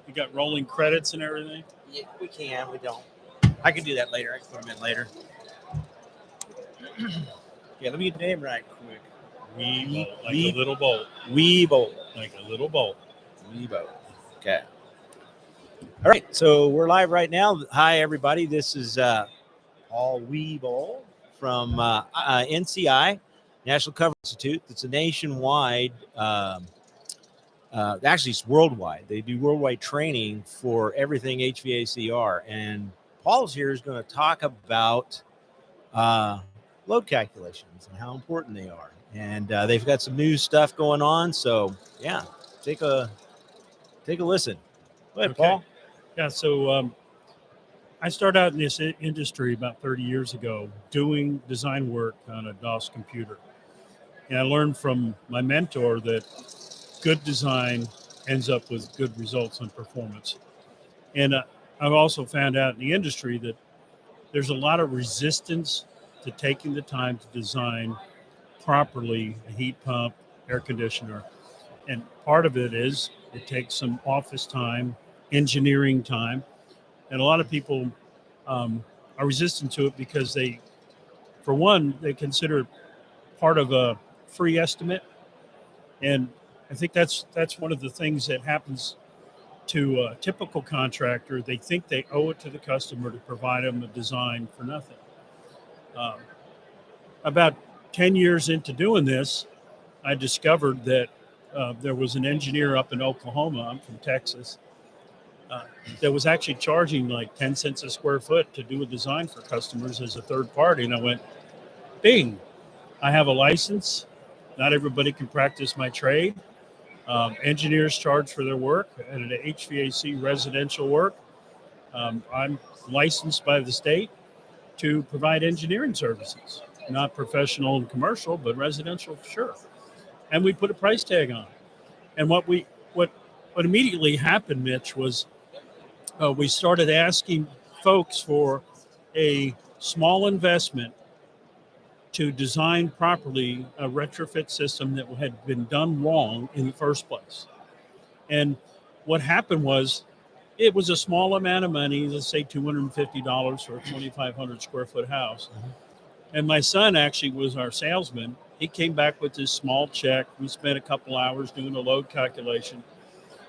You got rolling credits and everything? Yeah, we can. We don't. I can do that later. I can put them in later. Yeah, let me get the name right quick. Weebolt, like a little bolt. Weebolt. Like a little bolt. Weebolt. Okay. All right, so we're live right now. Hi, everybody. This is Paul Weebolt from NCI, National Cover Institute. It's a nationwide, actually it's worldwide. They do worldwide training for everything HVACR. And Paul's here is going to talk about load calculations and how important they are. And they've got some new stuff going on. So yeah, take a listen. Go ahead, Okay. Paul. Yeah, so I started out in this industry about 30 years ago doing design work on a DOS computer. And I learned from my mentor that good design ends up with good results on performance. And I've also found out in the industry that there's a lot of resistance to taking the time to design properly a heat pump, air conditioner. And part of it is it takes some office time, engineering time. And a lot of people are resistant to it because they, for one, they consider it part of a free estimate. And I think that's one of the things that happens to a typical contractor. They think they owe it to the customer to provide them a design for nothing. About 10 years into doing this, I discovered that there was an engineer up in Oklahoma, I'm from Texas, that was actually charging like 10 cents a square foot to do a design for customers as a third party. And I went, bing, I have a license. Not everybody can practice my trade. Engineers charge for their work and an HVAC residential work. I'm licensed by the state to provide engineering services, not professional and commercial, but residential for sure. And we put a price tag on. And what immediately happened, Mitch, was we started asking folks for a small investment to design properly a retrofit system that had been done wrong in the first place. And what happened was it was a small amount of money, let's say $250 for a 2,500 square foot house. Mm-hmm. And my son actually was our salesman. He came back with this small check. We spent a couple hours doing a load calculation.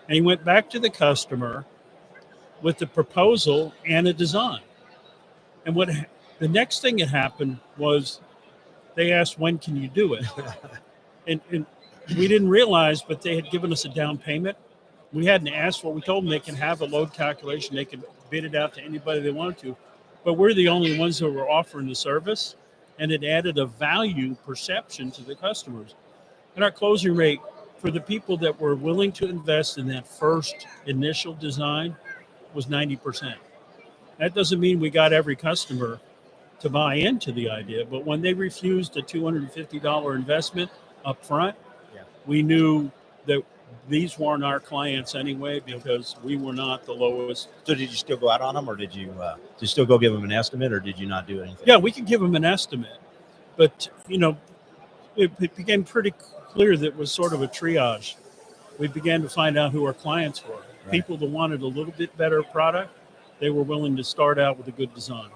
And he went back to the customer with the proposal and a design. And the next thing that happened was they asked, when can you do it? and we didn't realize, but they had given us a down payment. We hadn't asked for it. We told them they can have a load calculation. They could bid it out to anybody they wanted to. But we're the only ones that were offering the service. And it added a value perception to the customers. And our closing rate for the people that were willing to invest in that first initial design was 90%. That doesn't mean we got every customer to buy into the idea, but when they refused a $250 investment up front, we knew that these weren't our clients anyway because we were not the lowest. So did you still go out on them, or did you still go give them an estimate, or did you not do anything? Yeah, we could give them an estimate, but it became pretty clear that it was sort of a triage. We began to find out who our clients were. Right. People that wanted a little bit better product, they were willing to start out with a good design.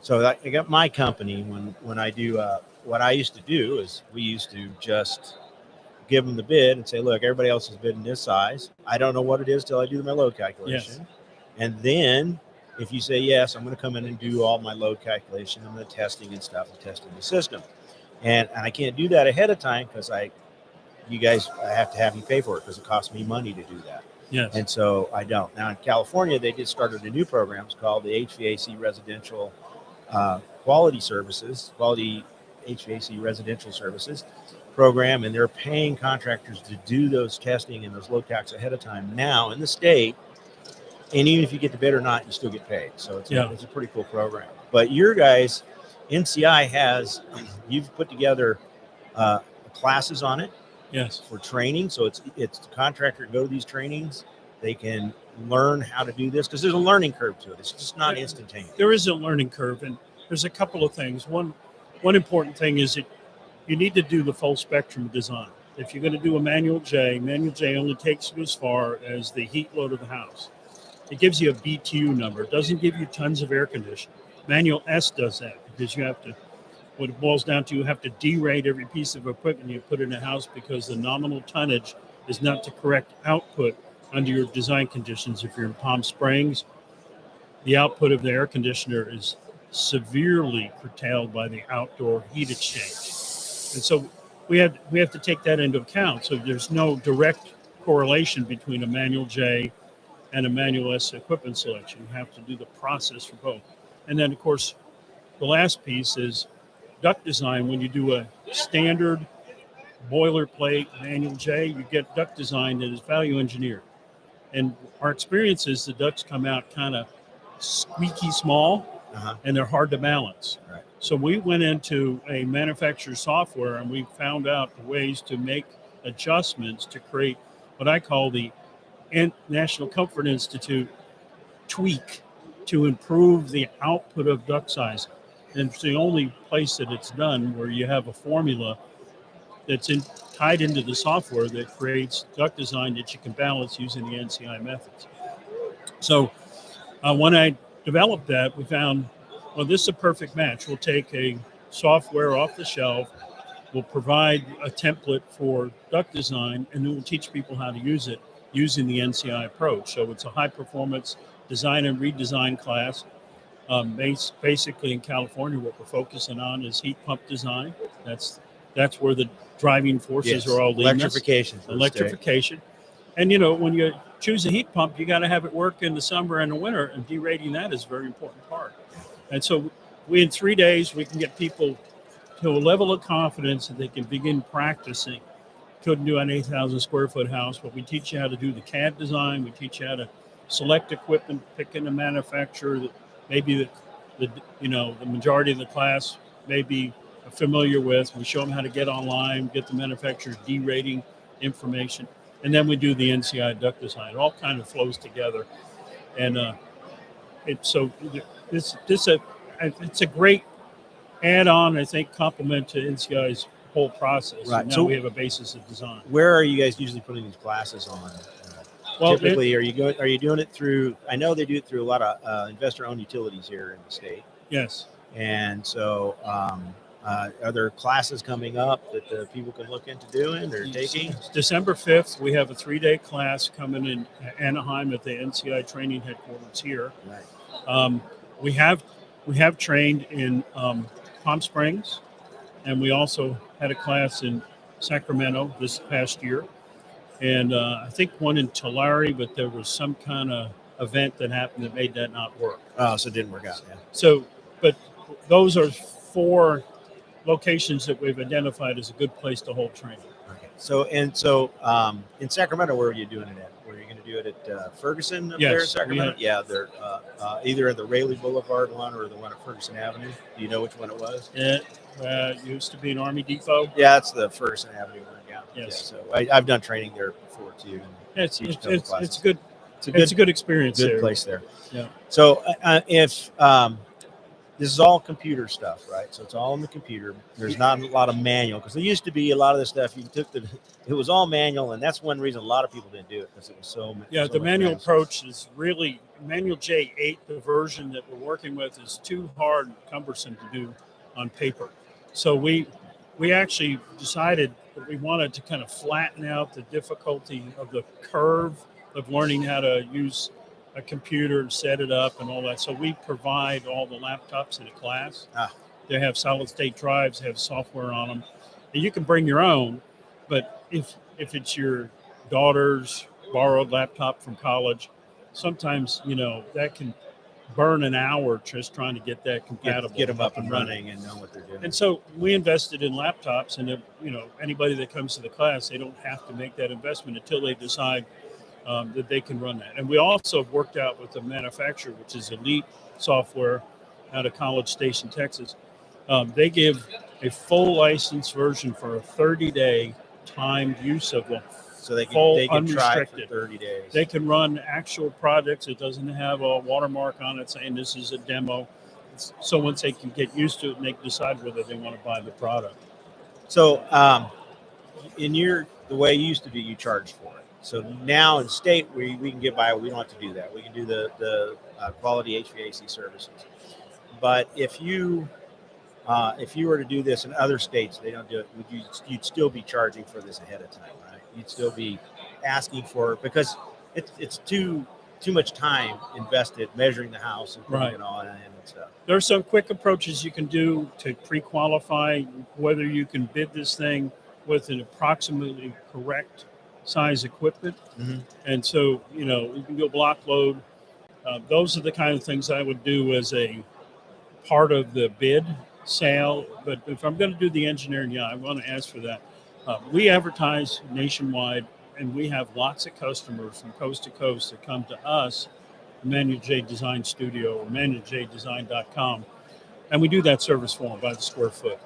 So I got my company when I do what I used to do is we used to just give them the bid and say, look, everybody else is bidding this size. I don't know what it is till I do my load calculation. Yes. And then if you say, yes, I'm going to come in and do all my load calculation, I'm going to testing and stuff and testing the system. And I can't do that ahead of time because I have to have you pay for it because it costs me money to do that. Yes. And so I don't. Now in California, they just started a new program. It's called the HVAC Residential Quality HVAC Residential Services program, and they're paying contractors to do those testing and those load calcs ahead of time now in the state. And even if you get the bid or not, you still get paid. So it's a pretty cool program. But your guys, NCI you've put together classes on it. Yes. For training. So it's the contractor go to these trainings. They can learn how to do this because there's a learning curve to it. It's just not instantaneous. There is a learning curve, and there's a couple of things. One important thing is that you need to do the full spectrum design. if you're going to do a manual J only takes you as far as the heat load of the house. It gives you a BTU number. It doesn't give you tons of air conditioning. Manual S does that because you have to, what it boils down to, you have to derate every piece of equipment you put in a house because the nominal tonnage is not the correct output under your design conditions. If you're in Palm Springs, the output of the air conditioner is severely curtailed by the outdoor heat exchange. And so we have to take that into account. So there's no direct correlation between a manual J and a manual S equipment selection. You have to do the process for both. And then, of course, the last piece is duct design. When you do a standard boilerplate manual J, you get duct design that is value engineered. And our experience is the ducts come out kind of squeaky small, and they're hard to balance. Right. So we went into a manufacturer's software and we found out ways to make adjustments to create what I call the National Comfort Institute tweak to improve the output of duct size. And it's the only place that it's done where you have a formula that's tied into the software that creates duct design that you can balance using the NCI methods. So when I developed that, we found, well, this is a perfect match. We'll take a software off the shelf, we'll provide a template for duct design, and then we'll teach people how to use it using the NCI approach. So it's a high-performance design and redesign class. Basically in California, what we're focusing on is heat pump design. That's where the driving forces are all leading us. Electrification. And, when you choose a heat pump, you got to have it work in the summer and the winter, and derating that is a very important part. And so in 3 days, we can get people to a level of confidence that they can begin practicing. Couldn't do an 8,000 square foot house, but we teach you how to do the CAD design. We teach you how to select equipment, pick in a manufacturer that maybe the majority of the class may be familiar with. We show them how to get online, get the manufacturer's derating information, and then we do the NCI duct design. It all kind of flows together, and it's a great add-on, I think, complement to NCI's whole process. Right. Now we have a basis of design. Where are you guys usually putting these classes on? Well, typically, are you doing it through? I know they do it through a lot of investor-owned utilities here in the state. Yes. And so, are there classes coming up that people can look into doing or taking? December 5th, we have a 3-day class coming in Anaheim at the NCI training headquarters here. Right. We have trained in Palm Springs, and we also had a class in Sacramento this past year, and I think one in Tulare, but there was some kind of event that happened that made that not work. Oh, so it didn't work out. Yeah. So, but those are 4 locations that we've identified as a good place to hold training. Okay. So in Sacramento, where are you doing it at? Were you going to do it at Ferguson up there in Sacramento? Yeah, they're either at the Raleigh Boulevard one or the one at Ferguson Avenue. Do you know which one it was? It used to be an Army Depot. Yeah, it's the Ferguson Avenue one. Yeah. Yes. Yeah, so I've done training there before too. It's good. It's a good experience. Good place there. Yeah. So if this is all computer stuff, right? So it's all in the computer. There's not a lot of manual, because there used to be a lot of the stuff it was all manual, and that's one reason a lot of people didn't do it, because it was so. Yeah, the manual approach is really manual J8. The version that we're working with is too hard and cumbersome to do on paper. So we actually decided that we wanted to kind of flatten out the difficulty of the curve of learning how to use a computer and set it up and all that. So we provide all the laptops in a class. They have solid state drives, have software on them. And you can bring your own, but if it's your daughter's borrowed laptop from college, sometimes that can burn an hour just trying to get that compatible, get them up and running and know what they're doing. And so we invested in laptops, and anybody that comes to the class, they don't have to make that investment until they decide that they can run that. And we also worked out with the manufacturer, which is Elite Software out of College Station, Texas. They give a full license version for a 30-day timed use of the so they full can unrestricted. Try for 30 days. They can run actual projects. It doesn't have a watermark on it saying this is a demo. So once they can get used to it, and they can decide whether they want to buy the product. So the way you used to do, you charge for it. So now in state, we can get by. We don't have to do that. We can do the quality HVAC services. But if you were to do this in other states, they don't do it. You'd still be charging for this ahead of time, right? You'd still be asking for it because it's too much time invested measuring the house and putting it all in and stuff. There are some quick approaches you can do to pre-qualify whether you can bid this thing with an approximately correct size equipment. Mm-hmm. And so, you can go block load. Those are the kind of things I would do as a part of the bid sale. But if I'm going to do the engineering, I want to ask for that. We advertise nationwide, and we have lots of customers from coast to coast that come to us, Emmanuel J Design Studio or emmanueljddesign.com, and we do that service for them by the square foot.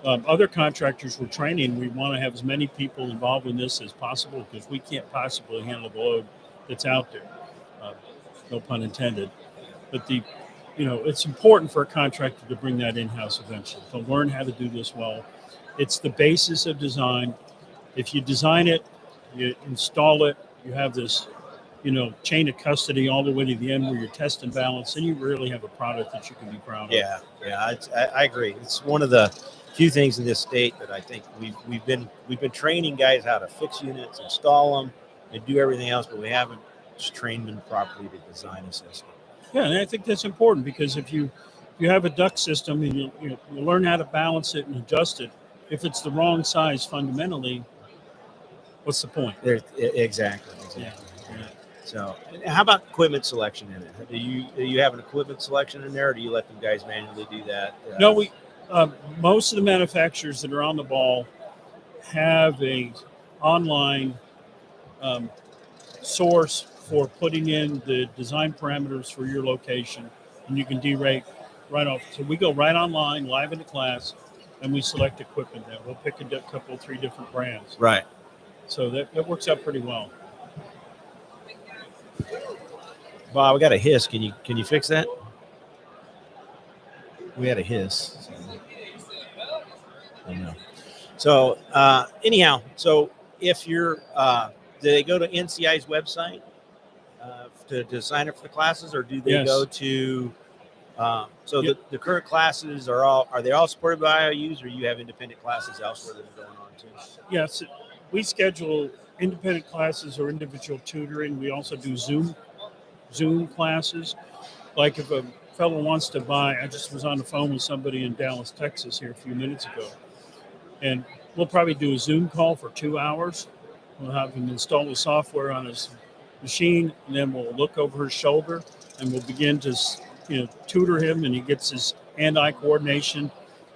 Other contractors we're training, we want to have as many people involved in this as possible because we can't possibly handle the load that's out there. No pun intended. But it's important for a contractor to bring that in-house eventually, to learn how to do this well. It's the basis of design. If you design it, you install it, you have this, chain of custody all the way to the end where you're test and balance, and you really have a product that you can be proud of. Yeah, I agree. It's one of the few things in this state that I think we've been training guys how to fix units, install them, and do everything else, but we haven't just trained them properly to design a system. Yeah, and I think that's important because if you have a duct system and you learn how to balance it and adjust it, if it's the wrong size fundamentally, what's the point? Exactly. Yeah. So, how about equipment selection in it? Do you have an equipment selection in there, or do you let them guys manually do that? No, we most of the manufacturers that are on the ball have a online source for putting in the design parameters for your location, and you can derate right off. So we go right online, live in the class, and we select equipment. Then we'll pick a couple, 3 different brands. Right. So that works out pretty well. Bob, we got a hiss. Can you fix that? We had a hiss. I know. So anyhow, so if you're, do they go to NCI's website to sign up for the classes, or do they go to? The current classes are they all supported by IOUs, or you have independent classes elsewhere that are going on too? Yes, we schedule independent classes or individual tutoring. We also do Zoom classes. Like if a fellow wants to buy, I just was on the phone with somebody in Dallas, Texas here a few minutes ago, and we'll probably do a Zoom call for 2 hours. We'll have him install the software on his machine, and then we'll look over his shoulder and we'll begin to tutor him, and he gets his hand-eye coordination.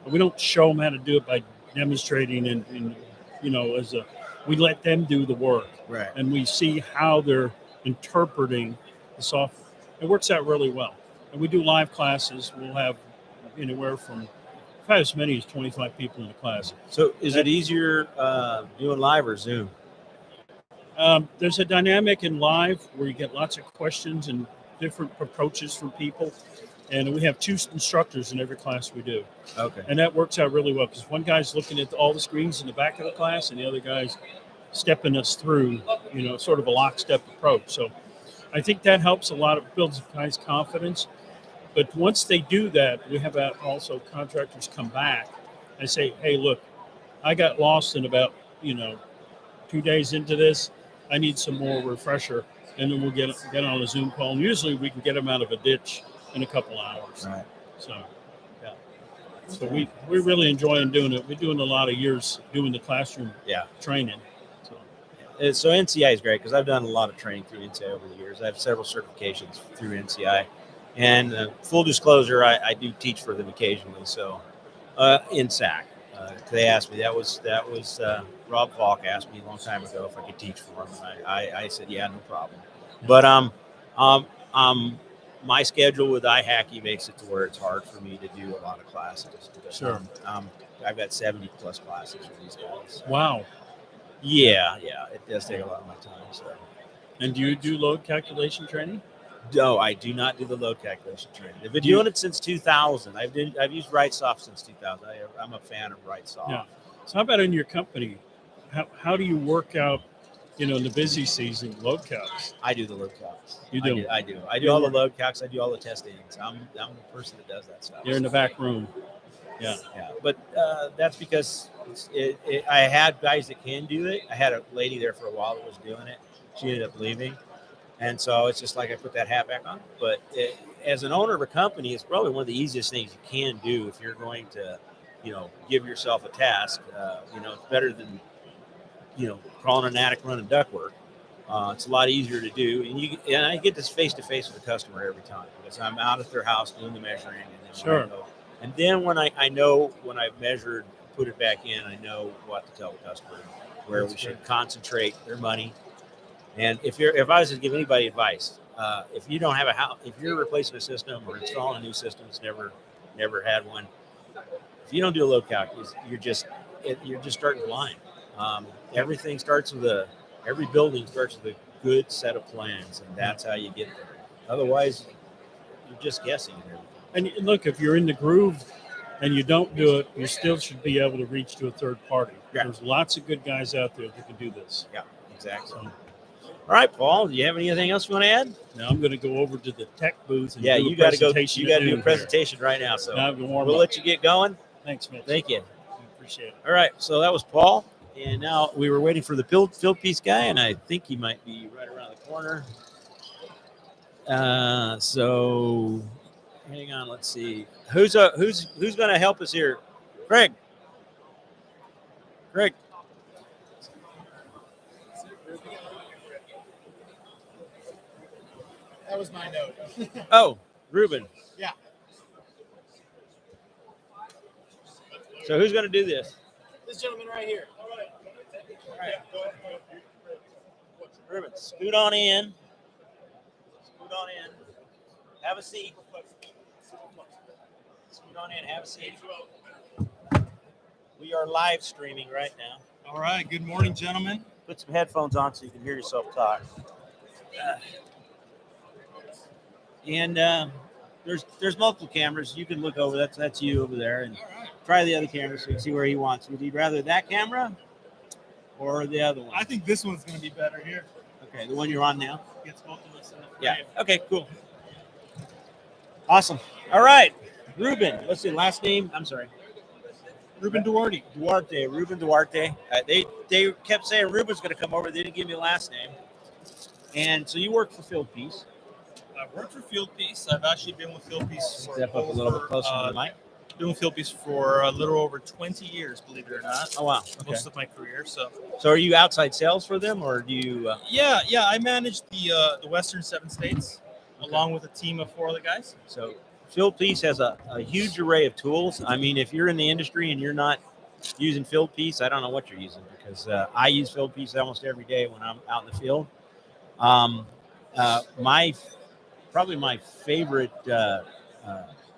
We don't show him how to do it by demonstrating and we let them do the work. Right. And we see how they're interpreting the software. It works out really well. And we do live classes. We'll have anywhere from as many as 25 people in the class. So is it easier doing live or Zoom? There's a dynamic in live where you get lots of questions and different approaches from people. And we have 2 instructors in every class we do. Okay. And that works out really well because one guy's looking at all the screens in the back of the class and the other guy's stepping us through, sort of a lockstep approach. So I think that helps a lot. It builds guys' confidence. But once they do that, we have also contractors come back and say, hey, look, I got lost in about, 2 days into this. I need some more refresher. And then we'll get on a Zoom call. And usually we can get them out of a ditch in a couple hours. Right. So, yeah. So we're really enjoying doing it. We're doing a lot of years doing the classroom training. So NCI is great because I've done a lot of training through NCI over the years. I have several certifications through NCI. And full disclosure, I do teach for them occasionally. So in SAC, they asked me, that was Rob Falk asked me a long time ago if I could teach for him. I said, yeah, no problem. But my schedule with IHACI makes it to where it's hard for me to do a lot of classes. Sure. I've got 70 plus classes with these guys. Wow. Yeah, it does take a lot of my time. So. And do you do load calculation training? No, I do not do the load calculation training. I've been doing it since 2000. I've used RightSoft since 2000. I'm a fan of RightSoft. Yeah. So how about in your company? how do you work out, in the busy season, load counts? I do the load calcs. You do? I do all the load calcs. I do all the testing. So I'm the person that does that stuff. You're in the back room. Yeah. But that's because I had guys that can do it. I had a lady there for a while that was doing it. She ended up leaving. And so it's just like I put that hat back on. But as an owner of a company, it's probably one of the easiest things you can do if you're going to, give yourself a task. It's better than, crawling an attic running ductwork. It's a lot easier to do. And I get this face to face with the customer every time because I'm out at their house doing the measuring. And then Sure. And then when I know when I've measured, put it back in, I know what to tell the customer, where we should concentrate their money. And if I was to give anybody advice, if you don't have a house, if you're replacing a system or installing a new system that's never had one, if you don't do a load calc, you're just starting blind. Everything starts with every building starts with a good set of plans, and that's how you get there. Otherwise, you're just guessing. And look, if you're in the groove and you don't do it, you still should be able to reach to a third party. Yeah. There's lots of good guys out there that can do this. Yeah, exactly. All right, Paul, do you have anything else you want to add? Now I'm going to go over to the tech booth and you got to go. You got to do a here. presentation right now. So Now I can warm we'll up. let you get going. Thanks, Mitch. Thank you. I appreciate it. All right, so that was Paul, and now we were waiting for the field piece guy, and I think he might be right around the corner. So hang on, let's see who's going to help us here. Craig. That was my note. Oh, Ruben. Yeah. So who's going to do this? This gentleman right here. All right. Ruben, scoot on in. Have a seat. Scoot on in. Have a seat. We are live streaming right now. All right. Good morning, gentlemen. Put some headphones on so you can hear yourself talk. And there's multiple cameras. You can look over. That's you over there, and try the other camera so you can see where he wants. Would you rather that camera or the other one? I think this one's going to be better here. Okay, the one you're on now. Gets both of us in the frame. Yeah. Okay. Cool. Awesome. All right, Ruben. Let's see. Last name. I'm sorry. Ruben Duarte. Ruben Duarte. They kept saying Ruben's going to come over. They didn't give me a last name. And so you work for Fieldpiece. I've worked for Fieldpiece. I've actually been with Fieldpiece for Step up a little bit closer to the mic. Been with Fieldpiece for a little over 20 years, believe it or not. Oh wow! Okay. Most of my career. So are you outside sales for them, or do you? Yeah. I manage the Western 7 states, along with a team of 4 other guys. So Fieldpiece has a huge array of tools. I mean, if you're in the industry and you're not using Fieldpiece, I don't know what you're using, because I use Fieldpiece almost every day when I'm out in the field. Probably my favorite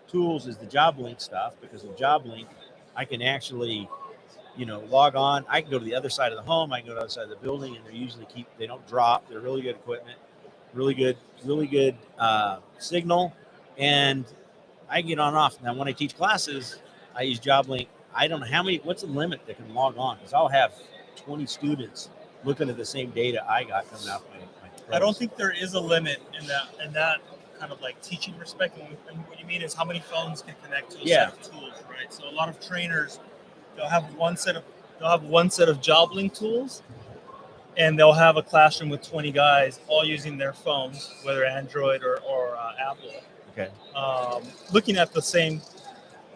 tools is the JobLink stuff, because with JobLink, I can actually, log on. I can go to the other side of the home. I can go to the other side of the building, and they don't drop. They're really good equipment, really good signal, and I can get on and off. Now, when I teach classes, I use JobLink. I don't know what's the limit that can log on, because I'll have 20 students looking at the same data I got coming out. I don't think there is a limit in that kind of like teaching respect. And what you mean is how many phones can connect to a set of tools, right? So a lot of trainers, they'll have one set of JobLink tools, and they'll have a classroom with 20 guys all using their phones, whether Android or Apple. Okay. Looking at the same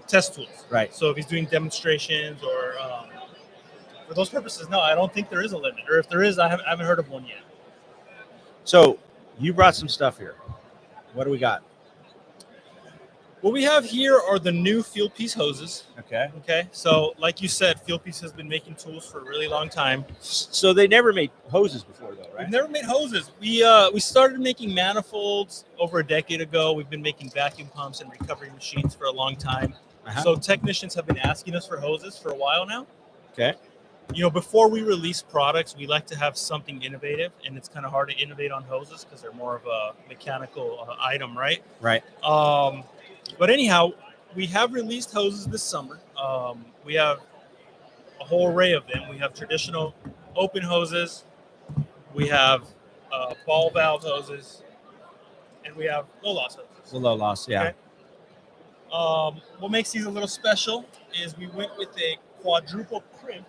test tools. Right. So if he's doing demonstrations or for those purposes, no, I don't think there is a limit. Or if there is, I haven't heard of one yet. So you brought some stuff here. What do we got? What we have here are the new Fieldpiece hoses. Okay. So like you said, Fieldpiece has been making tools for a really long time. So they never made hoses before, though, right? We've never made hoses. We started making manifolds over a decade ago. We've been making vacuum pumps and recovery machines for a long time. Uh-huh. So technicians have been asking us for hoses for a while now. Okay. Before we release products, we like to have something innovative, and it's kind of hard to innovate on hoses because they're more of a mechanical item, right? Right. But anyhow, we have released hoses this summer. We have a whole array of them. We have traditional open hoses, we have ball valve hoses, and we have low loss hoses. The low loss, yeah. Okay. What makes these a little special is we went with a quadruple crimp.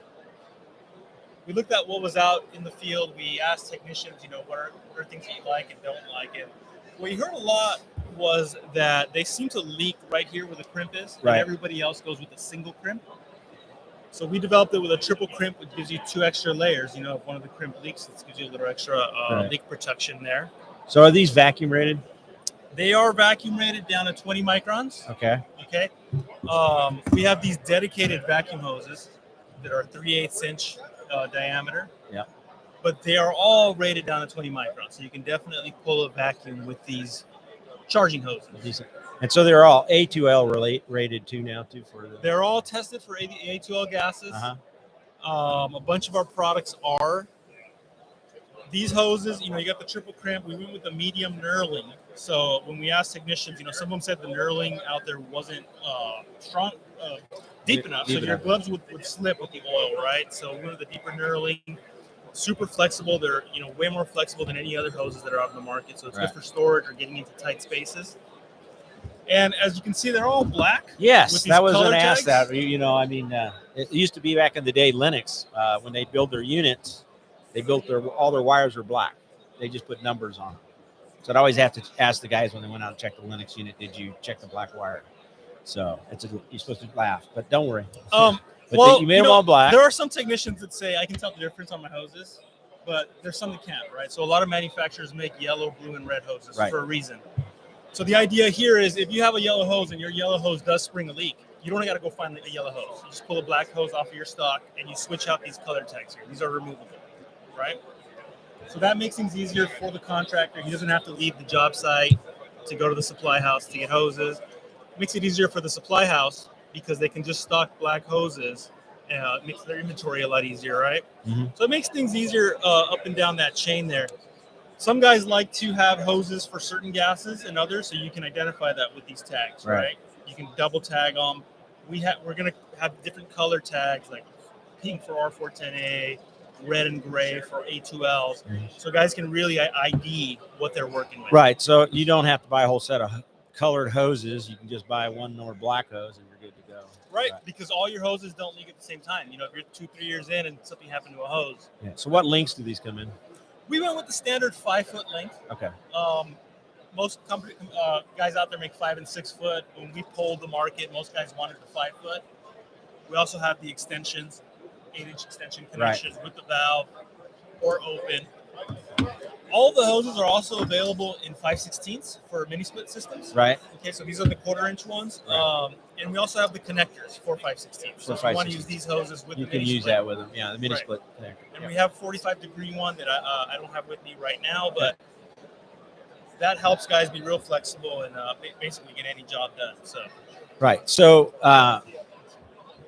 We looked at what was out in the field. We asked technicians, what are things that you like and don't like. And what you heard a lot was that they seem to leak right here where the crimp is, Right. and everybody else goes with a single crimp. So we developed it with a triple crimp, which gives you 2 extra layers. If one of the crimp leaks, it gives you a little extra Right. leak protection there. So are these vacuum rated? They are vacuum rated down to 20 microns. Okay. Okay. We have these dedicated vacuum hoses that are 3/8 inch diameter. Yeah. But they are all rated down to 20 microns. So you can definitely pull a vacuum with these charging hoses. Decent. And so they're all A2L rated too now too for the. They're all tested for A2L gases. Uh-huh. A bunch of our products are. These hoses, you got the triple crimp. We went with the medium knurling. So when we asked technicians, some of them said the knurling out there wasn't strong, deep enough. So your gloves would slip with the oil, right? So we went with the deeper knurling. Super flexible. They're way more flexible than any other hoses that are out in the market. So it's good for storage or getting into tight spaces. And as you can see, they're all black. Yes, that was color when I asked tags. that. It used to be back in the day, Linux, when they build their units, they built all their wires were black. They just put numbers on them. So I'd always have to ask the guys when they went out and checked the Linux unit, did you check the black wire? So you're supposed to laugh, but don't worry. But you made them all black. There are some technicians that say I can tell the difference on my hoses, but there's some that can't, right? So a lot of manufacturers make yellow, blue, and red hoses for a reason. So the idea here is if you have a yellow hose and your yellow hose does spring a leak, you don't got to go find a yellow hose. You just pull a black hose off of your stock and you switch out these color tags here. These are removable, right? So that makes things easier for the contractor. He doesn't have to leave the job site to go to the supply house to get hoses. It makes it easier for the supply house because they can just stock black hoses. It makes their inventory a lot easier, right? Mm-hmm. So it makes things easier up and down that chain there. Some guys like to have hoses for certain gases and others, so you can identify that with these tags, right? You can double tag them. We're going to have different color tags, like pink for R410A, red and gray for A2Ls, so guys can really ID what they're working with. Right, so you don't have to buy a whole set of colored hoses. You can just buy one more black hose and you're good to go. Right, because all your hoses don't leak at the same time. If you're 2-3 years in and something happened to a hose. Yeah. So what lengths do these come in? We went with the standard 5-foot length. Okay. Most guys out there make 5 and 6 foot. When we polled the market, most guys wanted the 5 foot. We also have the extensions, 8-inch extension connections with the valve or open. All the hoses are also available in 5/16 for mini split systems. Right. Okay, so these are the 1/4-inch ones. Right. And we also have the connectors for 5/16. So if you want to use these hoses with you the can mini use split. that with them. Yeah, the mini split connector. And we have 45-degree one that I don't have with me right now, but that helps guys be real flexible and basically get any job done. So. Right. So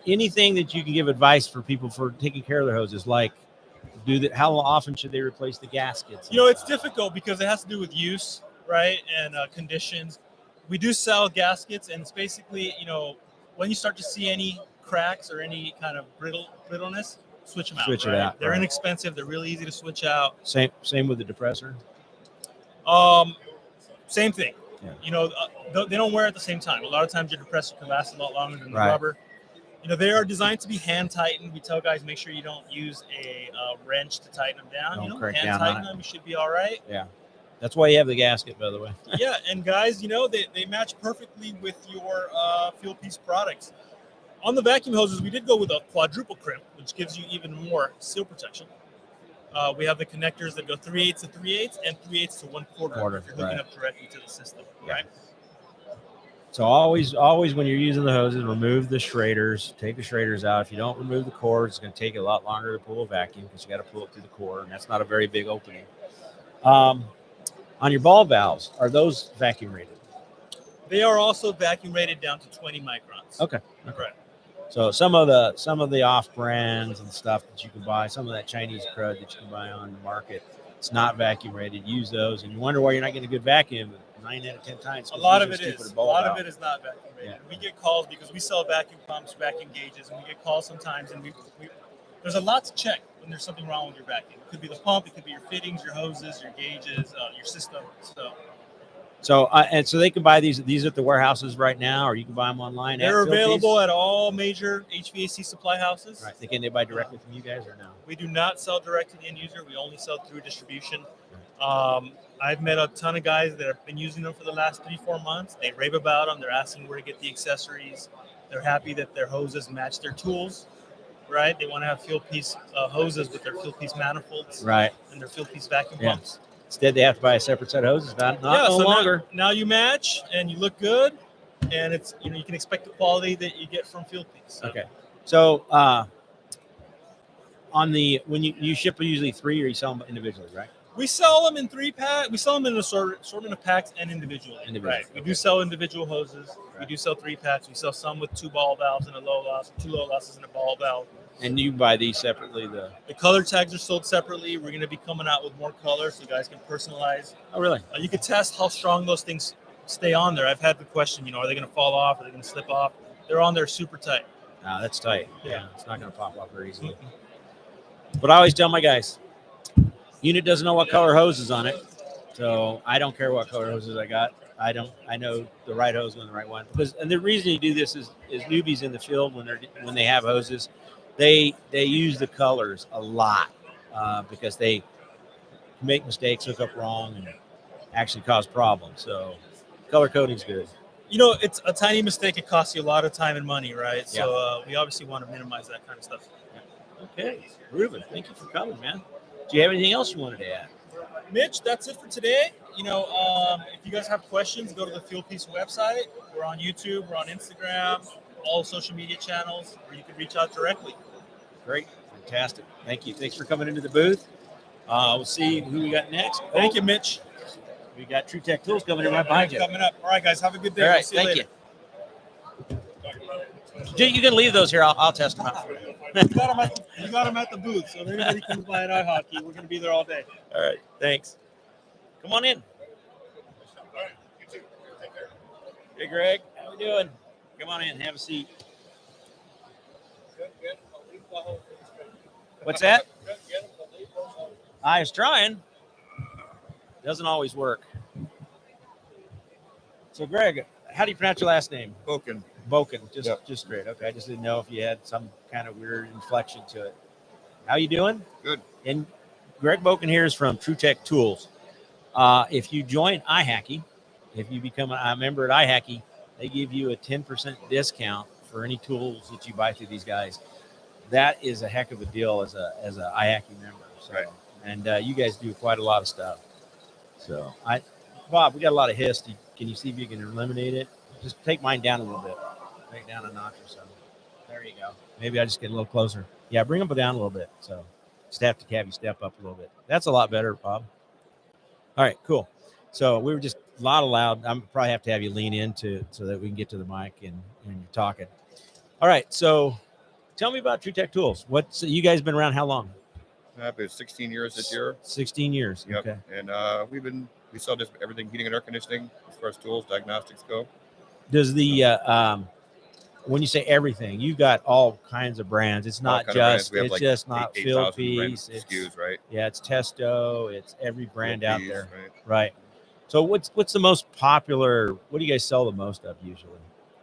anything that you can give advice for people for taking care of their hoses, like how often should they replace the gaskets? It's difficult because it has to do with use, right, and conditions. We do sell gaskets, and it's basically, when you start to see any cracks or any kind of brittleness, switch them out. Switch right? it out. They're inexpensive. They're really easy to switch out. Same with the depressor. Same thing. Yeah. They don't wear at the same time. A lot of times your depressor can last a lot longer than the rubber. They are designed to be hand tightened. We tell guys make sure you don't use a wrench to tighten them down. Don't crank hand down tighten on it. them. You should be all right. Yeah. That's why you have the gasket, by the way. Yeah, and guys, they match perfectly with your Fuel Piece products. On the vacuum hoses, we did go with a quadruple crimp, which gives you even more seal protection. We have the connectors that go 3/8 to 3/8 and 3/8 to 1/4 if you're hooking up directly to the system, right? So always when you're using the hoses, remove the schraders. Take the schraders out. If you don't remove the cord, it's going to take a lot longer to pull a vacuum because you got to pull it through the cord, and that's not a very big opening. On your ball valves, are those vacuum rated? They are also vacuum rated down to 20 microns. Okay. Right. So some of the off brands and stuff that you can buy, some of that Chinese crud that you can buy on the market, it's not vacuum rated. Use those, and you wonder why you're not getting a good vacuum. 9 out of 10 times. A lot of it is. A lot of it is not vacuum rated. Yeah. We get calls because we sell vacuum pumps, vacuum gauges, and we get calls sometimes, and there's a lot to check when there's something wrong with your vacuum. It could be the pump, it could be your fittings, your hoses, your gauges, your system. So so they can buy these at the warehouses right now, or you can buy them online. They're at available Philpies? at all major HVAC supply houses. Right. Can they buy directly from you guys or no? We do not sell direct to the end user. We only sell through distribution. I've met a ton of guys that have been using them for the last 3-4 months. They rave about them. They're asking where to get the accessories. They're happy that their hoses match their tools, right? They want to have field piece hoses with their field piece manifolds, Right. and their field piece vacuum Yeah. pumps. Instead, they have to buy a separate set of hoses. Not no so longer. Now you match and you look good, and it's you can expect the quality that you get from field piece. So. Okay. So when you ship usually 3, or you sell them individually, right? We sell them in 3-pack. We sell them in an assortment of packs and individually. Individually, Right. We okay. do sell individual hoses. Right. We do sell 3-packs. We sell some with 2 ball valves and a low loss, 2 low losses and a ball valve. And you buy these separately. The color tags are sold separately. We're going to be coming out with more colors so you guys can personalize. Oh, really? You can test how strong those things stay on there. I've had the question, are they going to fall off? Are they going to slip off? They're on there super tight. That's tight. Yeah. It's not going to pop off very easily. But I always tell my guys, unit doesn't know what color hose is on it, so I don't care what color hoses I got. I know the right hose on the right one. And the reason you do this is newbies in the field when they have hoses, they use the colors a lot because they make mistakes, hook up wrong, and actually cause problems. So color coding's good. It's a tiny mistake. It costs you a lot of time and money, right? Yeah. So we obviously want to minimize that kind of stuff. Okay, Ruben, thank you for coming, man. Do you have anything else you wanted to add? Mitch, that's it for today. If you guys have questions, go to the Field Piece website. We're on YouTube, we're on Instagram, all social media channels, or you can reach out directly. Great, fantastic. Thank you. Thanks for coming into the booth. We'll see who we got next. Thank you, Mitch. We got True Tech Tools coming in right behind you. Coming up. All right, guys, have a good day. All We'll right, see you thank later. you. You can leave those here. I'll test them out for you. You got them at the booth, so if anybody comes by at IHACI, we're going to be there all day. All right, thanks. Come on in. Hey, Greg, how we doing? Come on in, have a seat. What's that? I was trying. Doesn't always work. So, Greg, how do you pronounce your last name? Boken. Boken, Yep. just straight. Okay, I just didn't know if you had some kind of weird inflection to it. How you doing? Good. And Greg Boken here is from True Tech Tools. If you join IHACI, if you become a member at IHACI, they give you a 10% discount for any tools that you buy through these guys. That is a heck of a deal as a IHACI member. So, Right. And you guys do quite a lot of stuff. So, Bob, we got a lot of hiss. Can you see if you can eliminate it? Just take mine down a little bit. Take it down a notch or so. There you go. Maybe I just get a little closer. Yeah, bring them down a little bit. So just have to have you step up a little bit. That's a lot better, Bob. All right, cool. So we were just a lot loud. I'm probably have to have you lean into so that we can get to the mic and you're talking. All right, so tell me about True Tech Tools. You guys been around how long? I've been 16 years this year. 16 years. Yep. Okay. And we sell just everything, heating and air conditioning, as far as tools, diagnostics go. Does the when you say everything, you got all kinds of brands. It's not All kind of brands. just We have it's like just not 8,000 Phil brand Piece. It's SKUs, right? Yeah, it's Testo. It's every brand out Phil there. Piece, right? Right. So what's the most popular? What do you guys sell the most of usually?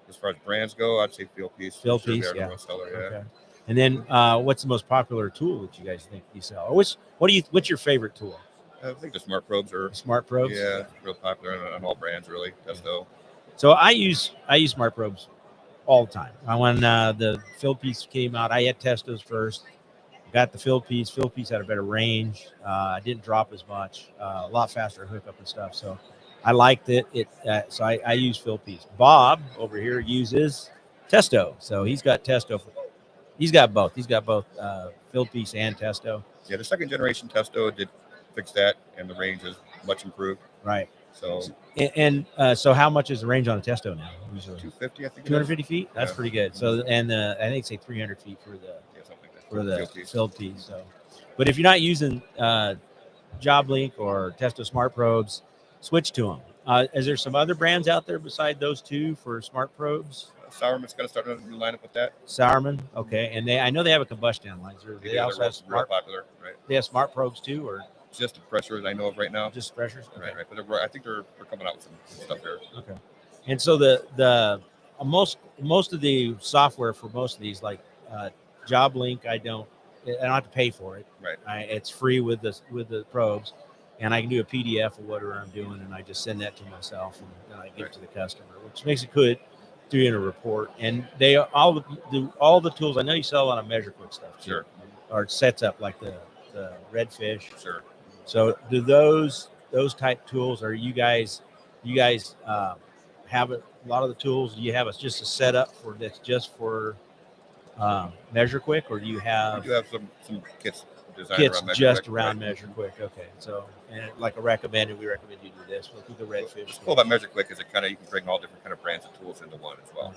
As far as brands go, I'd say Phil Piece. Phil Sure, Piece, they're the yeah. most seller, yeah. Okay. And then what's the most popular tool that you guys think you sell? Or what's your favorite tool? I think the smart probes are, Smart probes. yeah, real popular on all brands, really. Testo. So I use smart probes all the time. When the Phil Piece came out, I had Testos first. Got the Phil Piece. Phil Piece had a better range. I didn't drop as much. A lot faster hookup and stuff. So I liked it. So I use Phil Piece. Bob over here uses Testo. So he's got Testo. He's got both. He's got both Phil Piece and Testo. Yeah, the second generation Testo did fix that, and the range is much improved. Right. So And so how much is the range on a Testo now? Usually 250, I think. it is. 250 feet. That's Yeah. pretty good. So I think say 300 feet for the Yeah, something like that. for the Phil Piece. Phil Piece. So, but if you're not using JobLink or Testo Smart Probes, switch to them. Is there some other brands out there beside those two for smart probes? Sourman's going to start a new lineup with that. Sourman, okay, and I know they have a combustion analyzer. They They do. also They're have real smart. popular, right? They have smart probes too, or Just the pressures I know of right now. just pressures? Okay. Right. But I think they're coming out with some stuff here. Okay. And so the most of the software for most of these, like Job Link, I don't have to pay for it. Right. It's free with the probes, and I can do a PDF of whatever I'm doing, and I just send that to myself, and then I give it to the customer, which makes it good doing a report. And they all the tools. I know you sell a lot of MeasureQuick stuff too, Sure. or sets up like the Redfish. Sure. So do those type tools? Are you guys have a lot of the tools? Do you have just a setup for that's just for MeasureQuick, or do you We have do have some kits designed kits around just MeasureQuick, around right? MeasureQuick? Okay, so and like a recommended, we recommend you do this. We'll do the Redfish. What's cool about MeasureQuick is you can bring all different kind of brands of tools into one as well.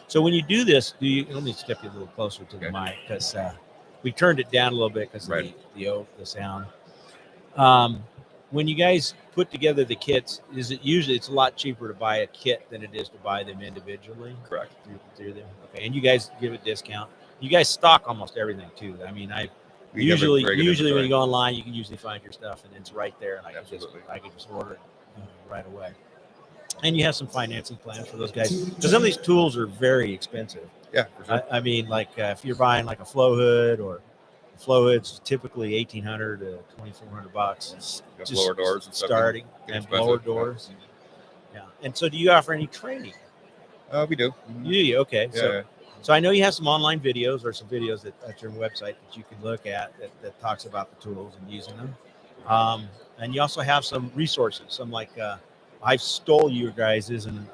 So when you do this, let me step you a little closer to the Okay. mic because we turned it down a little bit because Right. of the sound. When you guys put together the kits, is it usually it's a lot cheaper to buy a kit than it is to buy them individually? Correct. Through them. Okay, and you guys give a discount. You guys stock almost everything too. I mean, We have a usually very good when inventory. you go online, you can usually find your stuff and it's right there, and I Absolutely. can just order it right away. And you have some financing plans for those guys because some of these tools are very expensive. Yeah, for sure. I mean, like if you're buying like a flow hood, or the flow hood's typically $1,800 to $2,400. Got blower doors and stuff. starting, Get and expensive. blower doors. Yeah. And so, do you offer any training? We do. You do? Okay. Yeah. So I know you have some online videos or some videos at your website that you can look at that talks about the tools and using them. And you also have some resources, some like I stole your guys's, and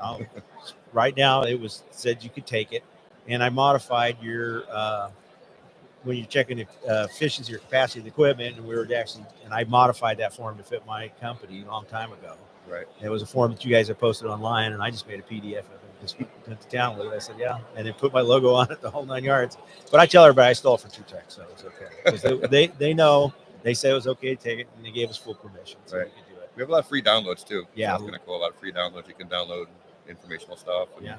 right now it was said you could take it, and I modified your when you're checking efficiency or capacity of the equipment, and I modified that form to fit my company a long time ago. Right. It was a form that you guys had posted online, and I just made a PDF of it. Just went to town with it. I said, yeah, and then put my logo on it, the whole 9 yards. But I tell everybody I stole it from TrueTech, so it's okay. 'Cause they know, they say it was okay to take it, and they gave us full permission, so Right. we could do it. We have a lot of free downloads too. Yeah. So that's kind of cool. A lot of free downloads. You can download informational stuff. And Yeah.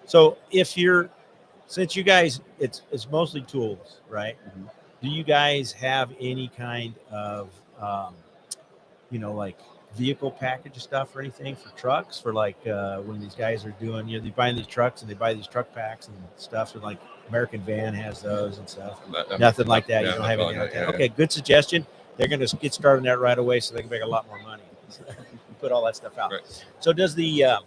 So since you guys, it's mostly tools, right? Mhm. Do you guys have any kind of, like vehicle package stuff or anything for trucks for like when these guys are doing, they buy these trucks and they buy these truck packs and stuff, and like American Van has those and stuff. Nothing like that. Yeah, You don't have anything nothing like that. like that, Okay, good suggestion. They're going to get started on that right away so they can make a lot more money. Put all that stuff out. Right. So does the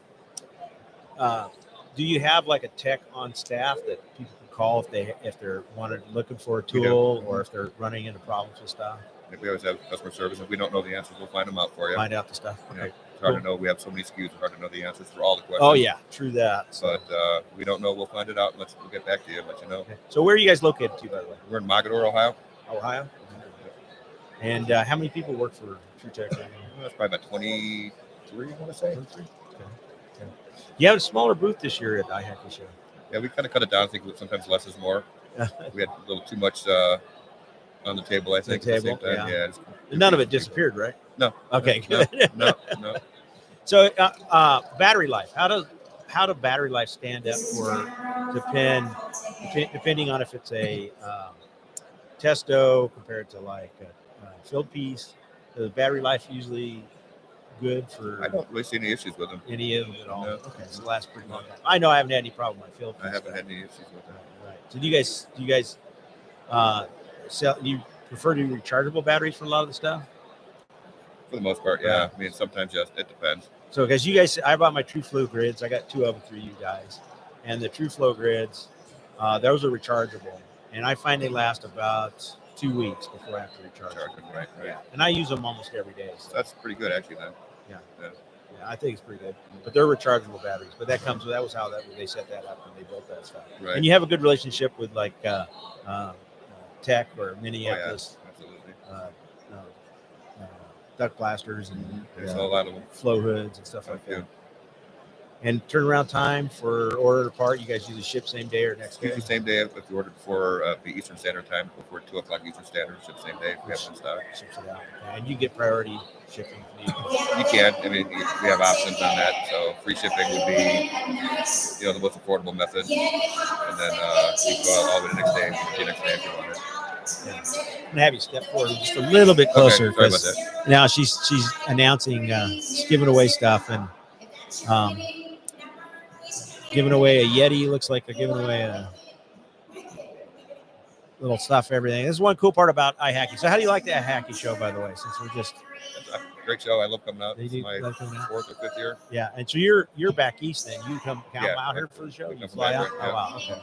do you have like a tech on staff that people can call if they're looking for a We do. tool, or if they're running into problems with stuff? If we always have customer service. If we don't know the answers, we'll find them out for you. Find out the stuff. Yeah. Okay. It's hard Cool. to know. We have so many SKUs. It's hard to know the answers for all the questions. Oh yeah, true that. So, But we don't know. We'll find it out. We'll get back to you and let you know. okay. So where are you guys located to, by the way? We're in Mogadore, Ohio. Ohio. And how many people work for TrueTech right now? That's probably about 23, I want to say. 23? Okay. You have a smaller booth this year at IHACI show. Yeah, we kind of cut it down. I think sometimes less is more. We had a little too much on the table, I think. The at the same table, time. yeah. It's- None of it disappeared, right? No. Okay, No, good. No. So battery life. How do battery life stand up for depending on if it's a testo compared to like a field piece? The battery life usually good for I don't really see any issues with them. any of them at all. No. Okay, so it lasts pretty long. I know I haven't had any problem with my field piece. I haven't had any issues with them. Right. So do you guys sell? You prefer to do rechargeable batteries for a lot of the stuff? For the most part, yeah. I mean, sometimes, yes, it depends. So, because you guys, I bought my True Flow grids. I got 2 of them through you guys, and the True Flow grids, those are rechargeable, and I find they last about 2 weeks before I have to recharge them. Charging, right. Yeah, and I use them almost every day. So So, that's pretty good, actually, then. yeah, Yeah. I think it's pretty good. But they're rechargeable batteries. But that was how they set that up when they built that stuff. Right. And you have a good relationship with like Tech or Minneapolis. Absolutely. Duck blasters and There's a lot of them. flow hoods and stuff like Yeah. that. And turnaround time for order part, you guys usually ship same day or next day? Usually same day if you order before the Eastern Standard Time, before 2 o'clock Eastern Standard, ship same day if we have it in stock. Ships it out. Okay. And you get priority shipping if needed. You can. I mean, we have options on that. So free shipping would be, the most affordable method, and then you can go all the way the next day, the next day if you want it. I'm gonna have you step forward just a little bit closer Okay, sorry about because now she's announcing, she's giving away stuff and giving away a Yeti. Looks like they're giving away a little stuff, everything. This is one cool part about IHACI. So how do you like the IHACI show, by the way? Since we're just It's a great show. I love coming out. They It's do my like coming out? 4th or 5th year. yeah, and so you're back east then. You come Yeah, out yeah. here for the show. We You come fly back, out. yeah. Oh wow, okay.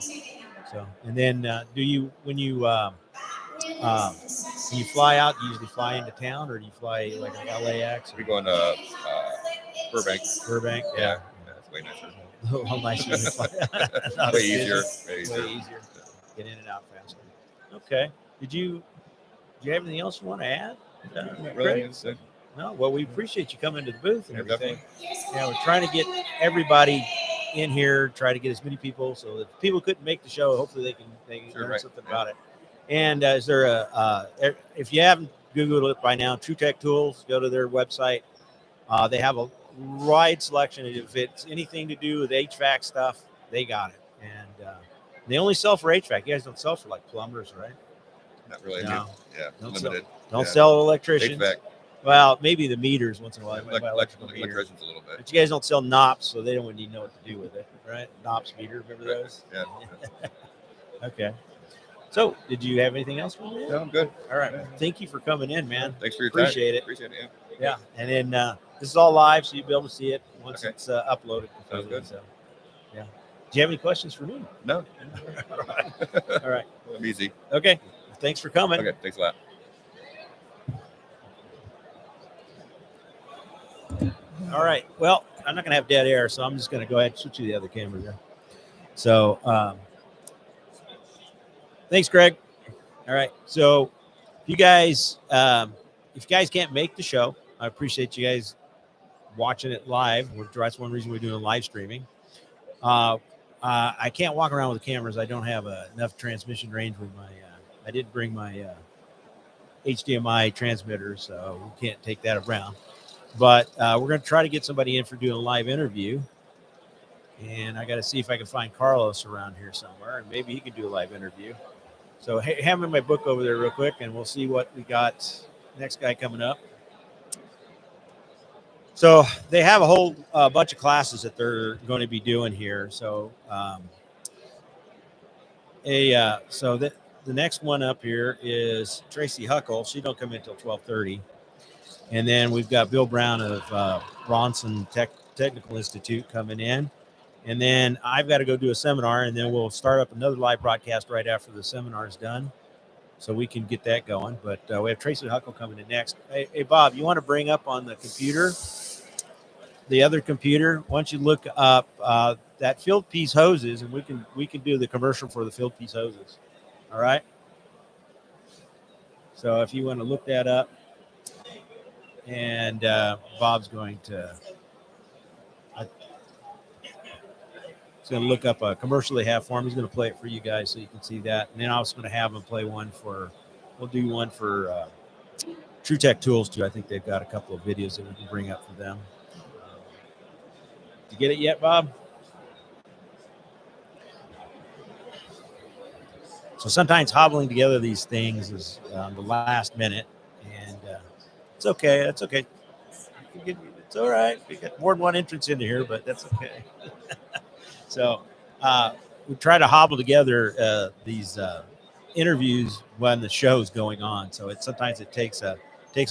So and then do you when you fly out, you usually fly into town, or do you fly like an LAX? We go into Burbank. Burbank. Yeah, it's way nicer. How nice you fly. Not Way as busy. easier. Way Way easier. easier. Get in and out faster. Okay. Do you have anything else you want to add? Not Craig? really. It's, No. Well, we appreciate you coming to the booth and Yeah, everything. Yeah, we're trying to get everybody in here. Try to get as many people. So if people couldn't make the show, hopefully they can Sure, learn right. something about it. And is there if you haven't Googled it by now, True Tech Tools, go to their website. They have a wide selection. If it's anything to do with HVAC stuff, they got it. And they only sell for HVAC. You guys don't sell for like plumbers, right? not really. No. Yeah, Don't limited. Don't Yeah. sell to electricians. HVAC. Well, maybe the meters once in a while. They might buy electrical meters. Electricians a little bit. But you guys don't sell knops, so they don't really know what to do with it, right? Knops meter, remember Right. those? Yeah. Okay. So, did you have anything else for me? No, I'm good. All right. Thank you for coming in, man. Thanks for your Appreciate time. it. Appreciate it. Yeah. And then this is all live, so you'll be able to see it once Okay. it's uploaded. Sounds good. So, yeah. Do you have any questions for me? No. All right. I'm easy. Okay. Thanks for coming. Okay. Thanks a lot. All right. Well, I'm not going to have dead air, so I'm just going to go ahead and switch to the other camera there. So, thanks, Greg. All right. So, if you guys can't make the show, I appreciate you guys watching it live. That's one reason we're doing live streaming. I can't walk around with the cameras. I don't have enough transmission range with my. I didn't bring my HDMI transmitter, so we can't take that around. But we're going to try to get somebody in for doing a live interview. And I got to see if I can find Carlos around here somewhere, and maybe he can do a live interview. So hand me my book over there real quick, and we'll see what we got. Next guy coming up. So they have a whole bunch of classes that they're going to be doing here. So the next one up here is Tracy Huckle. She don't come in until 12:30. And then we've got Bill Brown of Bronson Technical Institute coming in. And then I've got to go do a seminar, and then we'll start up another live broadcast right after the seminar is done, so we can get that going. But we have Tracy Huckle coming in next. Hey, Bob, you want to bring up on the computer, the other computer? Why don't you look up that field piece hoses, and we can do the commercial for the field piece hoses. All right. So if you want to look that up. And Bob's going to look up a commercial they have for him. He's going to play it for you guys so you can see that. And then I was going to have him play we'll do one for True Tech Tools too. I think they've got a couple of videos that we can bring up for them. Did you get it yet, Bob? So sometimes hobbling together these things is the last minute, and it's okay. That's okay. It's all right. We got more than one entrance into here, but that's okay. So we try to hobble together these interviews when the show's going on. So sometimes it takes a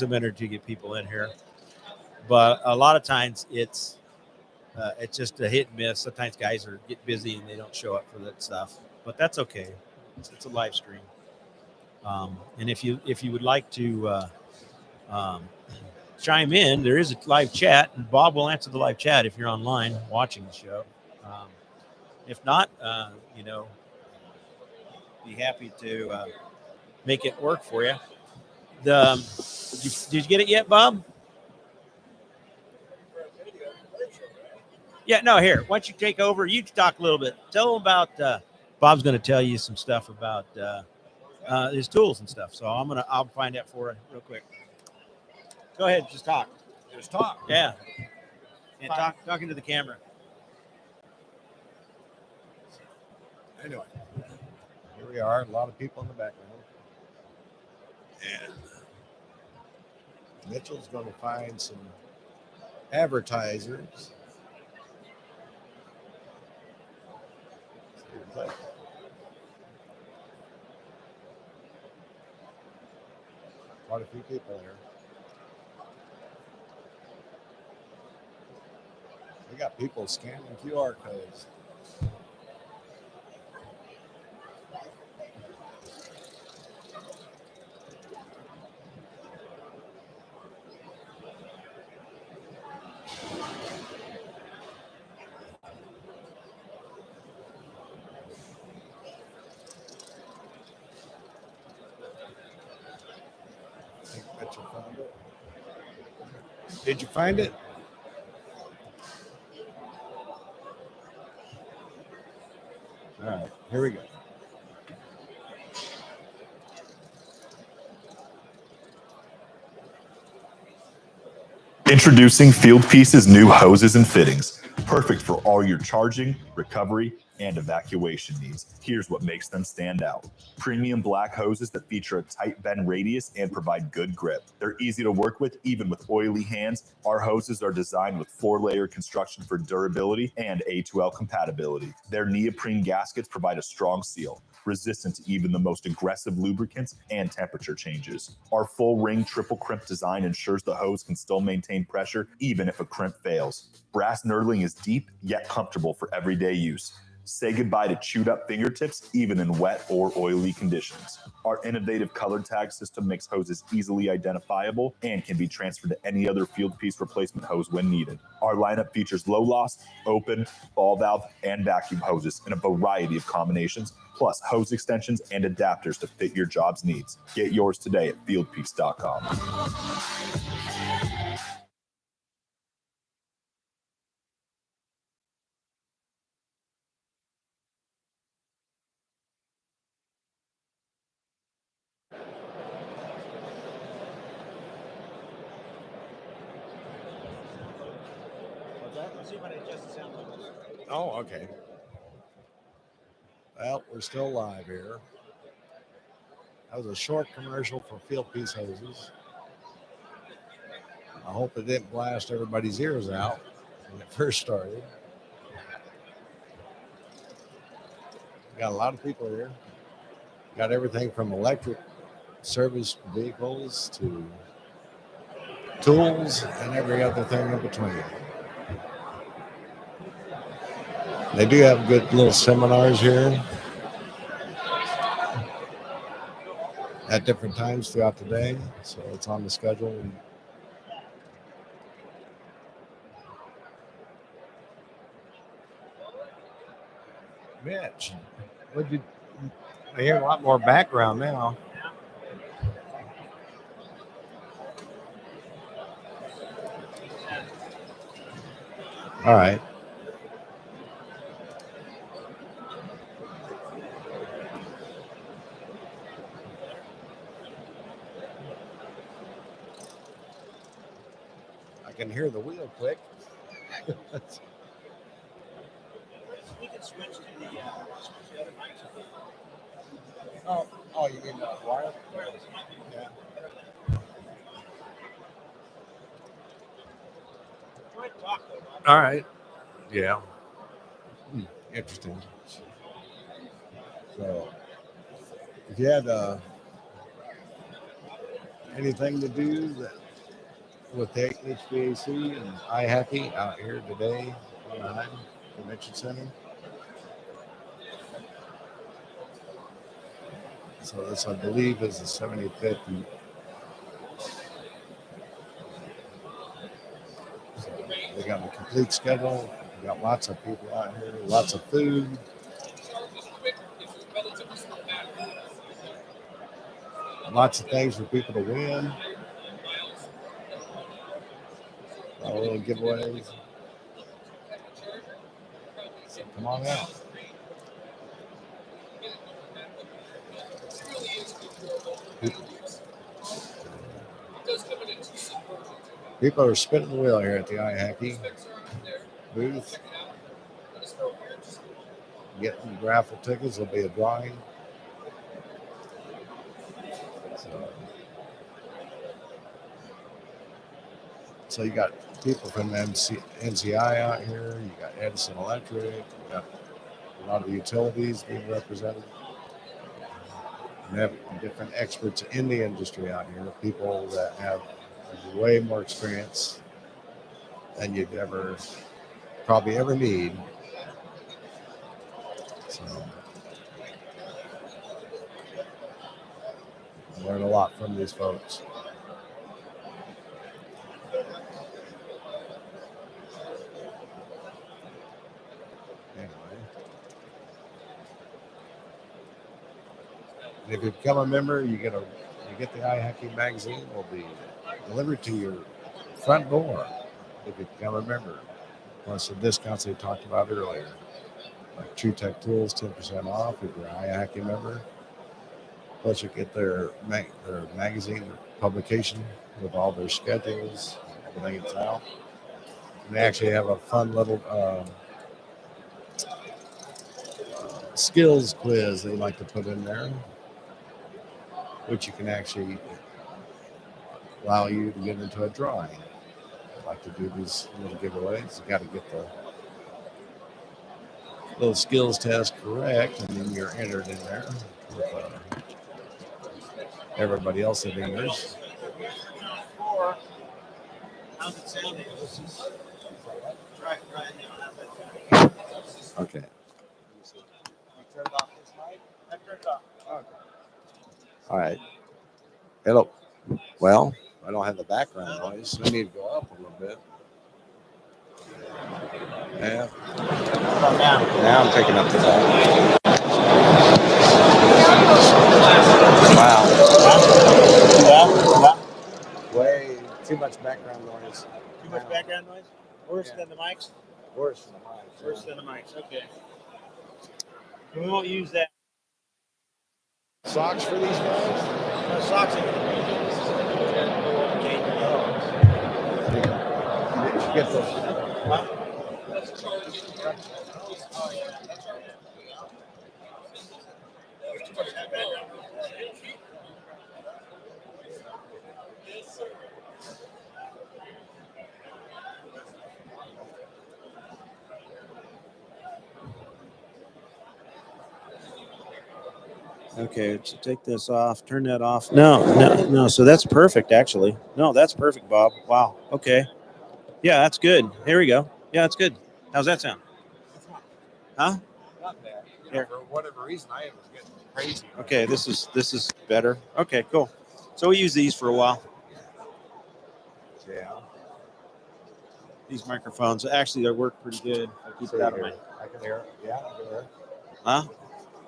minute to get people in here, but a lot of times it's just a hit and miss. Sometimes guys get busy and they don't show up for that stuff, but that's okay. It's a live stream. And if you would like to chime in, there is a live chat, and Bob will answer the live chat if you're online watching the show. If not, be happy to make it work for you. Did you get it yet, Bob? Yeah, no, here. Why don't you take over? You talk a little bit. Tell them about. Bob's going to tell you some stuff about his tools and stuff. So I'll find that for you real quick. Go ahead, just talk. Just talk. Yeah, and talking to the camera. Anyway, here we are. A lot of people in the background. And Mitchell's going to find some advertisers. Quite a few people there. We got people scanning QR codes. Did you find it? All right, here we go. Introducing Fieldpiece's new hoses and fittings, perfect for all your charging, recovery, and evacuation needs. Here's what makes them stand out. Premium black hoses that feature a tight bend radius and provide good grip. They're easy to work with, even with oily hands. Our hoses are designed with 4-layer construction for durability and A2L compatibility. Their neoprene gaskets provide a strong seal, resistant to even the most aggressive lubricants and temperature changes. Our full ring triple crimp design ensures the hose can still maintain pressure even if a crimp fails. Brass knurling is deep yet comfortable for everyday use. Say goodbye to chewed up fingertips even in wet or oily conditions. Our innovative color tag system makes hoses easily identifiable and can be transferred to any other Fieldpiece replacement hose when needed. Our lineup features low loss, open, ball valve, and vacuum hoses in a variety of combinations, plus hose extensions and adapters to fit your job's needs. Get yours today at fieldpiece.com. Oh, okay. Well, we're still live here. That was a short commercial for Fieldpiece hoses. I hope it didn't blast everybody's ears out when it first started. Got a lot of people here. Got everything from electric service vehicles to tools and every other thing in between. They do have good little seminars here at different times throughout the day, so it's on the schedule. Mitch, I hear a lot more background now. All right. I can hear the wheel click. We can switch to the other mics. Oh, you mean wire? Yeah. All right. Yeah. Interesting. So, if you had anything to do with the HVAC and IHACI out here today in the Convention Center. So this, I believe, is the 75th. So they got a complete schedule. We got lots of people out here, lots of food. Lots of things for people to win. All little giveaways. So come on out. People are spinning the wheel here at the IHACI booth. Getting raffle tickets. There'll be a drawing. So you got people from NCI out here. You got Edison Electric. You got a lot of the utilities being represented. We have different experts in the industry out here. People that have way more experience than you'd probably ever need. So I learn a lot from these folks. Anyway. And if you become a member, you get the IHACI magazine will be delivered to your front door if you become a member. Plus the discounts they talked about earlier. Like True Tech Tools, 10% off if you're an IHACI member. Plus you get their magazine publication with all their schedules, everything that's out. And they actually have a fun little skills quiz they like to put in there, which you can actually allow you to get into a drawing. I like to do these little giveaways. You got to get the little skills test correct, and then you're entered in there with everybody else that enters. How's it sounding? Okay. You turned off this mic? I turned off. Okay. All right. Hello. Well, I don't have the background noise, so I need to go up a little bit. Yeah. How about now? Now I'm picking up the back. Wow. Too loud? Way too much background noise. Too much background noise? Worse Yeah. than the mics? Worse than mine. Worse than the mics. Okay. We won't use that. Socks for these guys? Socks. Did you get those? Okay, so take this off, turn that off. No. So that's perfect, actually. No, that's perfect, Bob. Wow. Okay. Yeah, that's good. Here we go. Yeah, that's good. How's that sound? Huh? Not bad. Here. For whatever reason, I was getting crazy. Okay, this is better. Okay, cool. So we use these for a while. Yeah. These microphones actually they work pretty good. I keep it out of my. I can hear it. Yeah, I can hear it. Huh?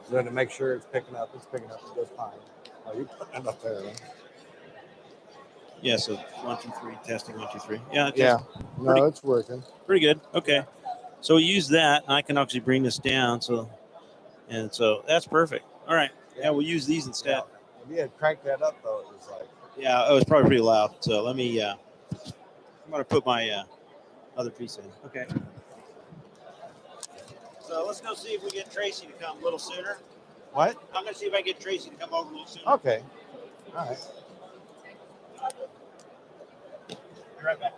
Then to make sure it's picking up, it goes fine. Oh, you put it up there. Huh? Yeah. So 1, 2, 3, testing 1, 2, 3. Yeah. No, it's working. Pretty good. Okay. So we use that, and I can actually bring this down. So that's perfect. All right. Yeah, we'll use these instead. Yeah. If you had cranked that up, though, it was like. Yeah, it was probably pretty loud. So let me. I'm gonna put my other piece in. Okay. So let's go see if we get Tracy to come a little sooner. What? I'm gonna see if I get Tracy to come over a little sooner. Okay. All right. Be right back.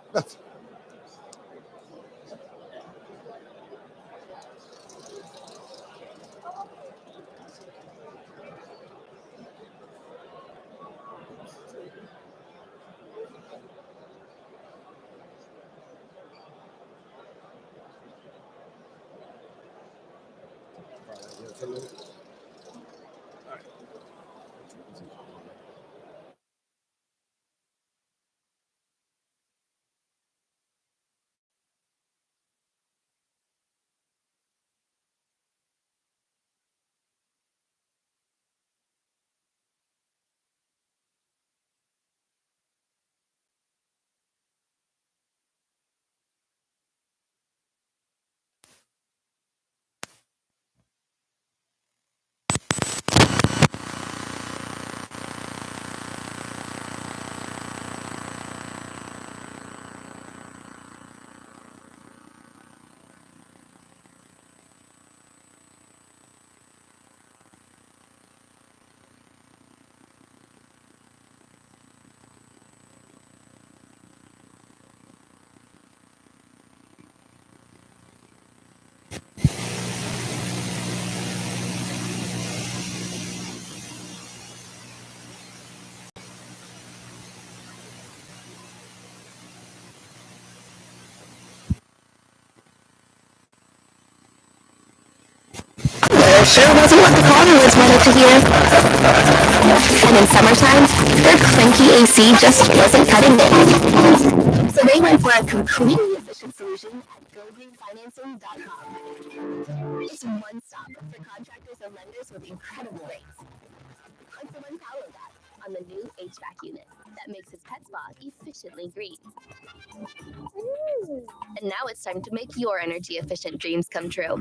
sure wasn't what the caller was wanted to hear. And in summertime, their cranky AC just wasn't cutting it. So they went for a completely efficient solution at GoGreenFinancing.com. It's one stop for contractors and lenders with incredible rates. Like the one Paolo got on the new HVAC unit that makes his pet spa efficiently green. And now it's time to make your energy efficient dreams come true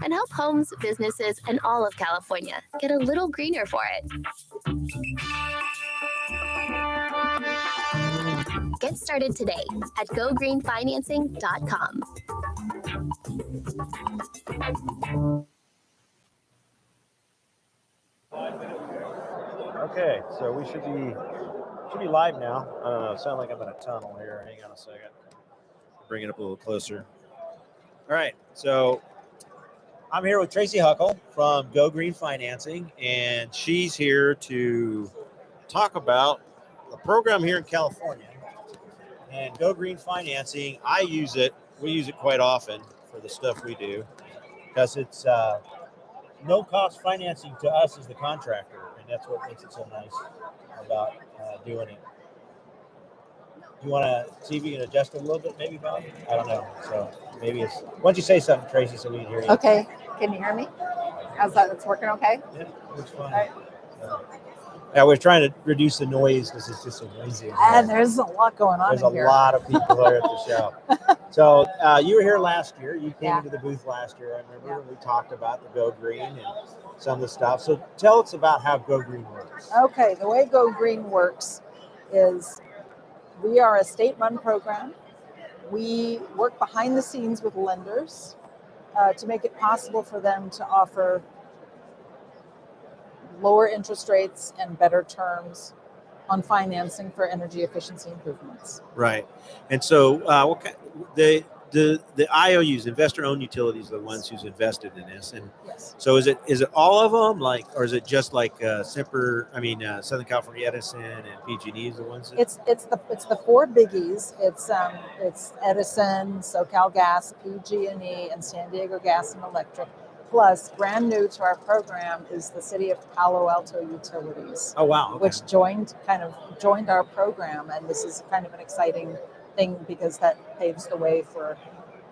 and help homes, businesses, and all of California get a little greener for it. Get started today at GoGreenFinancing.com. Okay, so we should be live now. I don't know. It sounds like I'm in a tunnel here. Hang on a second. Bring it up a little closer. All right, so I'm here with Tracy Huckle from Go Green Financing, and she's here to talk about a program here in California. And Go Green Financing, I use it. We use it quite often for the stuff we do because it's no cost financing to us as the contractor, and that's what makes it so nice about doing it. You want to see if you can adjust it a little bit, maybe, Bob? I don't know. So maybe it's. Why don't you say something, Tracy, so we can hear you? Okay. Can you hear me? How's that? It's working okay? Yeah, it's fine. Right. Yeah, we're trying to reduce the noise because it's just so noisy. And there's a lot going on There's in a here. lot of people there at the show. So you were here last year. You came Yeah. into the booth last year, I remember. Yeah. And we talked about the Go Green and some of the stuff. So tell us about how Go Green works. Okay. The way Go Green works is we are a state-run program. We work behind the scenes with lenders to make it possible for them to offer lower interest rates and better terms on financing for energy efficiency improvements. Right. And so what kind, the IOUs, investor-owned utilities, are the ones who's invested in this. And Yes. so is it all of them, like, or is it just like Southern California Edison and PG&E is the ones? That, It's the four biggies. It's Edison, SoCalGas, PG&E, and San Diego Gas and Electric. Plus, brand new to our program is the City of Palo Alto Utilities, oh wow, okay. which joined our program, and this is kind of an exciting thing because that paves the way for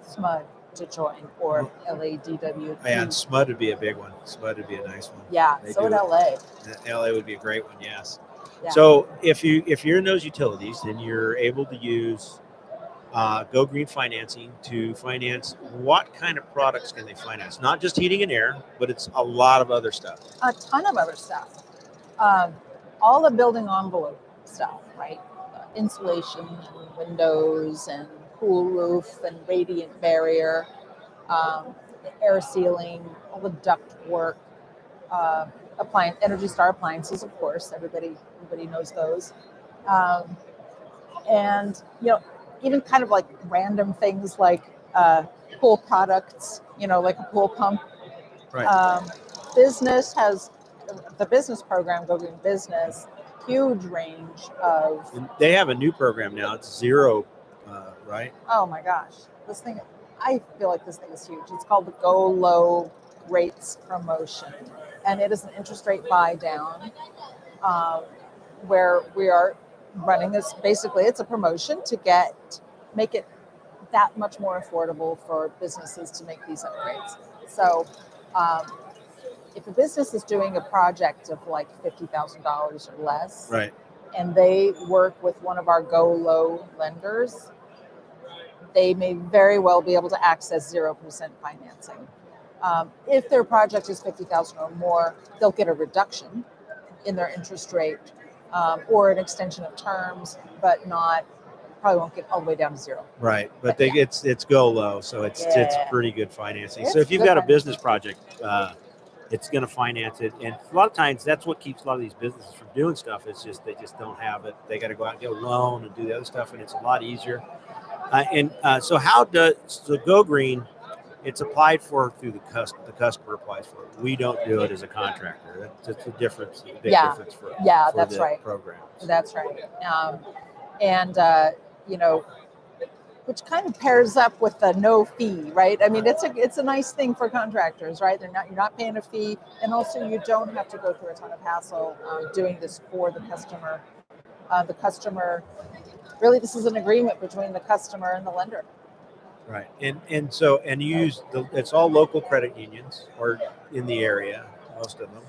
SMUD to join, or LADWP. And SMUD would be a big one. SMUD would be a nice one. Yeah, They so do would it. LA. LA would be a great one, yes. Yeah. So if you're in those utilities, then you're able to use Go Green Financing to finance. What kind of products can they finance? Not just heating and air, but it's a lot of other stuff. A ton of other stuff. All the building envelope stuff, right? Insulation and windows and cool roof and radiant barrier, air sealing, all the duct work, Energy Star appliances, of course. Everybody knows those. And even kind of like random things like pool products, like a pool pump. Right. Business has the business program, Go Green Business, huge range of. And they have a new program now. It's zero, right? Oh my gosh, I feel like this thing is huge. It's called the Go Low Rates Promotion, and it is an interest rate buy down, where we are running this. Basically, it's a promotion to make it that much more affordable for businesses to make these upgrades. So if a business is doing a project of like $50,000 or less, Right. and they work with one of our Go Low lenders, they may very well be able to access 0% financing. If their project is $50,000 or more, they'll get a reduction in their interest rate or an extension of terms, but probably won't get all the way down to zero. Right, but Yeah. it's Go Low, so it's pretty good financing. So It's if you've good got a financing. business project, it's going to finance it, and a lot of times that's what keeps a lot of these businesses from doing stuff. It's just they just don't have it. They got to go out and get a loan and do the other stuff, and it's a lot easier. So Go Green? It's applied for through the customer applies for it. We don't do it as a contractor. That's a difference, a big Yeah. difference for That's the right. program. That's right. which kind of pairs up with the no fee, right? I mean, it's a nice thing for contractors, right? You're not paying a fee, and also you don't have to go through a ton of hassle doing this for the customer. The customer, really, this is an agreement between the customer and the lender. Right. And so you use it's all local credit unions or in the area, most of them.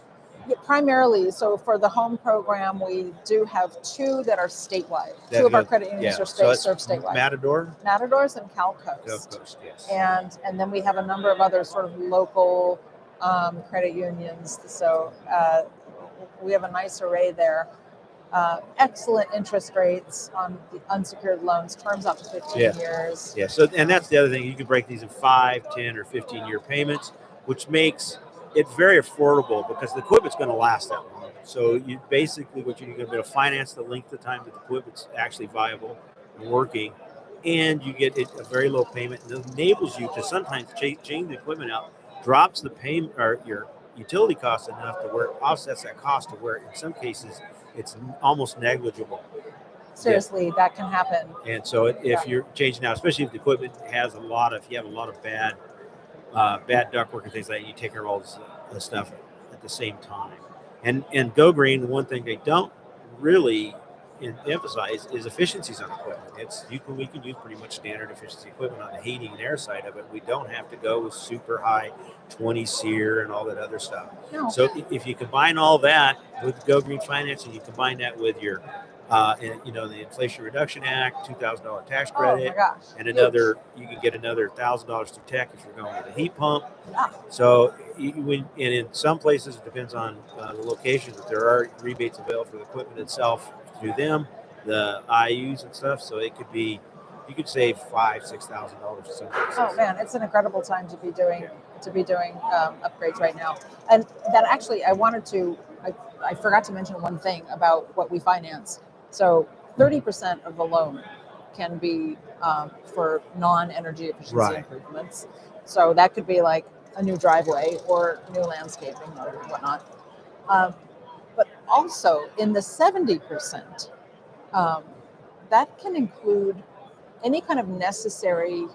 Yeah, primarily, so for the home program, we do have two that are statewide. That Two of our goes- credit unions yeah. are So it's serve statewide. Matador, Matadors and Gulf Calcoast. Coast, yes. And then we have a number of other sort of local credit unions. So we have a nice array there. Excellent interest rates on the unsecured loans, terms up to 15 Yeah. years. Yeah. So, and that's the other thing. You can break these in 5, 10, or 15-year payments, which makes it very affordable because the equipment's going to last that long. So you basically what you're going to be able to finance the length of time that the equipment's actually viable and working, and you get a very low payment, and it enables you to sometimes change the equipment out, drops the payment or your utility costs enough to where it offsets that cost to where in some cases it's almost negligible. Seriously, that can happen. And so if you're changing out, especially if the equipment has if you have a lot of bad ductwork and things like that, you take care of all this stuff at the same time. And Go Green, the one thing they don't really emphasize is efficiencies on equipment. We can use pretty much standard efficiency equipment on the heating and air side of it. We don't have to go with super high 20 SEER and all that other stuff. No. So if you combine all that with Go Green financing, you combine that with your the Inflation Reduction Act, $2,000 tax credit, Oh my gosh. and Huge. you can get another $1,000 through tech if you're going with a heat pump. Ah. So and in some places it depends on the location, but there are rebates available for the equipment itself through them, the IUs and stuff. So it could be, you could save $5,000-$6,000 in some places. Oh man, it's an incredible time to be doing upgrades right now. And that actually, I forgot to mention one thing about what we finance. So 30% of the loan can be for non-energy efficiency Right. improvements. So that could be like a new driveway or new landscaping or whatnot. But also in the 70%, that can include any kind of necessary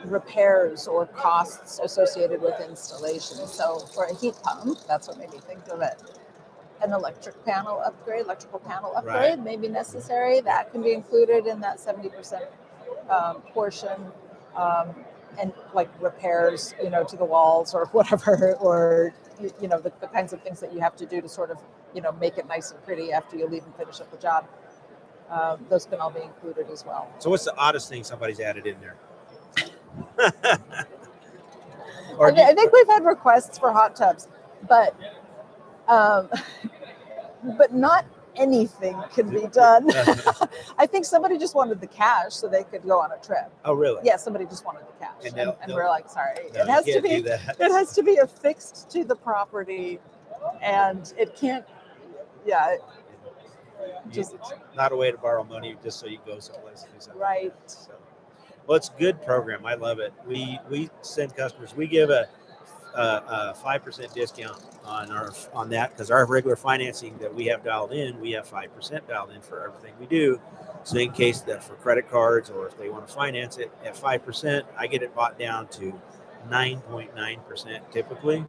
repairs or costs associated with installation. So for a heat pump, that's what made me think of it. An electrical panel upgrade Right. may be necessary. That can be included in that 70% portion. And like repairs, to the walls or whatever, or the kinds of things that you have to do to sort of, make it nice and pretty after you leave and finish up the job. Those can all be included as well. So what's the oddest thing somebody's added in there? I think we've had requests for hot tubs, but not anything can be done. I think somebody just wanted the cash so they could go on a trip. Oh, really? Yeah, somebody just wanted the cash, and we're like, sorry, No, it has you to can't be. do that. It has to be affixed to the property, and it can't. Yeah, It's not a way to borrow money just so you go someplace and do something. right. So, well, it's a good program. I love it. We send customers. We give a 5% discount on that because our regular financing that we have dialed in, we have 5% dialed in for everything we do. So in case that for credit cards or if they want to finance it at 5%, I get it bought down to 9.9% typically.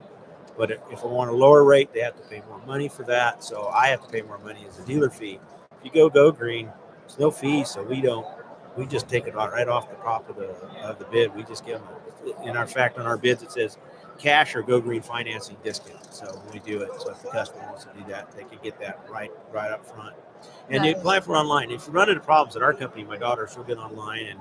But if I want a lower rate, they have to pay more money for that. So I have to pay more money as a dealer fee. If you go Green, there's no fee, so we just take it right off the top of the bid. We just give them, in fact, on our bids it says cash or Go Green financing discount. So when we do it, so if the customer wants to do that, they can get that right up front. And you apply for online. If you run into problems at our company, my daughter, she'll get online and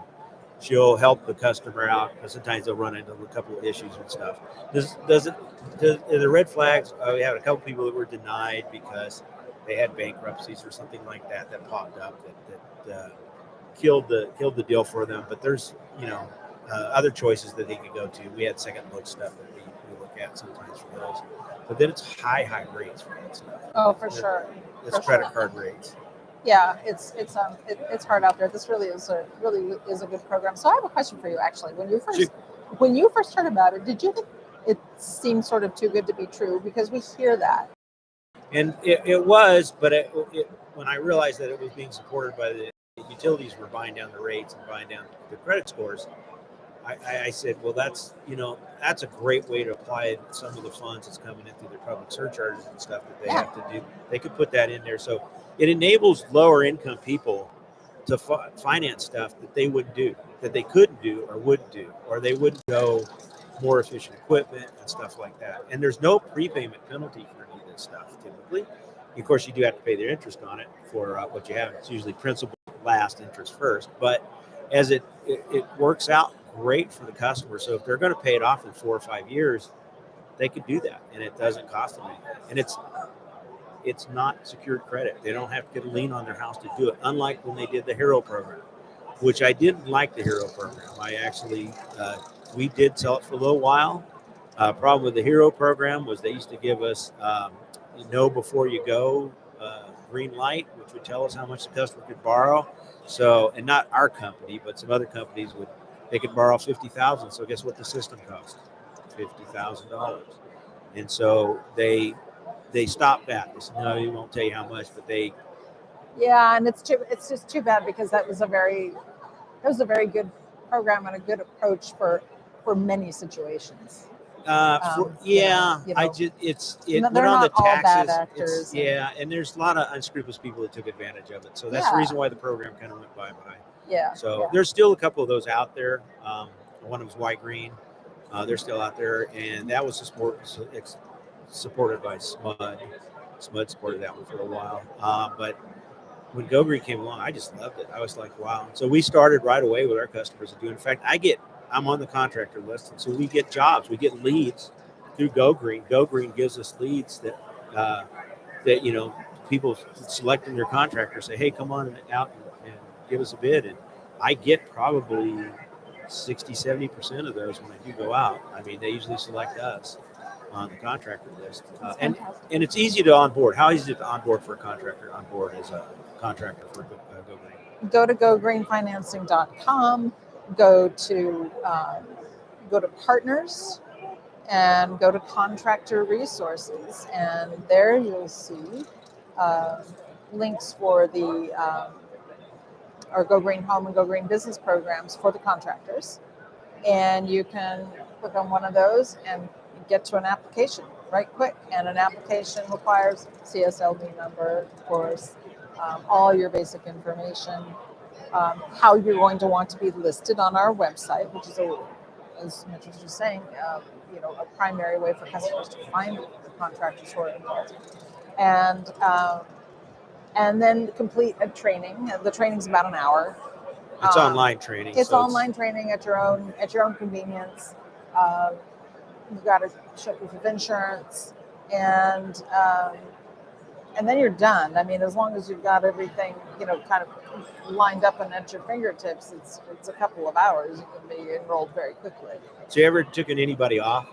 she'll help the customer out because sometimes they'll run into a couple of issues and stuff. Are the red flags? We had a couple people that were denied because they had bankruptcies or something like that popped up that killed the deal for them. But there's other choices that they could go to. We had second look stuff that we look at sometimes for those. But then it's high rates for that stuff. Oh, for sure. It's credit card rates. Yeah, it's hard out there. This really is a good program. So I have a question for you, actually. When you first heard about it, did you think it seemed sort of too good to be true? Because we hear that. And it was, but when I realized that it was being supported by the utilities were buying down the rates and buying down the credit scores, I said, well, that's a great way to apply some of the funds that's coming in through their public surcharges and stuff that they have to do. They could put that in there, so it enables lower income people to finance stuff that they wouldn't do, that they couldn't do or wouldn't do, or they wouldn't go more efficient equipment and stuff like that. And there's no prepayment penalty for any of this stuff typically. Of course, you do have to pay their interest on it for what you have. It's usually principal last, interest first. But as it works out great for the customer. So if they're going to pay it off in 4 or 5 years, they could do that, and it doesn't cost them anything. And it's not secured credit. They don't have to get a lien on their house to do it. Unlike when they did the Hero program, which I didn't like the Hero program. I actually we did sell it for a little while. Problem with the Hero program was they used to give us before you go green light, which would tell us how much the customer could borrow. So, and not our company, but some other companies they could borrow $50,000. So guess what the system cost? $50,000. And so they stopped that. They said, no, we won't tell you how much, but they. Yeah, and it's just too bad because that was a very good program and a good approach for many situations. They're went on not the all taxes. bad actors. And there's a lot of unscrupulous people that took advantage of it. So that's the reason why the program kind of went bye. Yeah. So there's still a couple of those out there. One of them's White Green. They're still out there, and that was supported by SMUD. SMUD supported that one for a while. But when Go Green came along, I just loved it. I was like, wow. So we started right away with our customers to do. In fact, I'm on the contractor list, and so we get jobs, we get leads through Go Green. Go Green gives us leads that people selecting their contractor say, hey, come on out and give us a bid. And I get probably 60-70% of those when I do go out. I mean, they usually select us on the contractor list. And it's easy to onboard. How easy is it to onboard for a contractor on board as a contractor for Go Green? Go to gogreenfinancing.com, go to partners, and go to contractor resources, and there you'll see links for the our Go Green Home and Go Green Business programs for the contractors, and you can click on one of those and get to an application right quick. And an application requires CSLB number, of course, all your basic information, how you're going to want to be listed on our website, which is, as Mitch was just saying, a primary way for customers to find the contractors who are involved. And then complete a training. The training's about an hour. It's online training. It's online training at your own convenience. You've got to show proof of insurance, and then you're done. I mean, as long as you've got everything, kind of lined up and at your fingertips, it's a couple of hours. You can be enrolled very quickly. So you ever taken anybody off?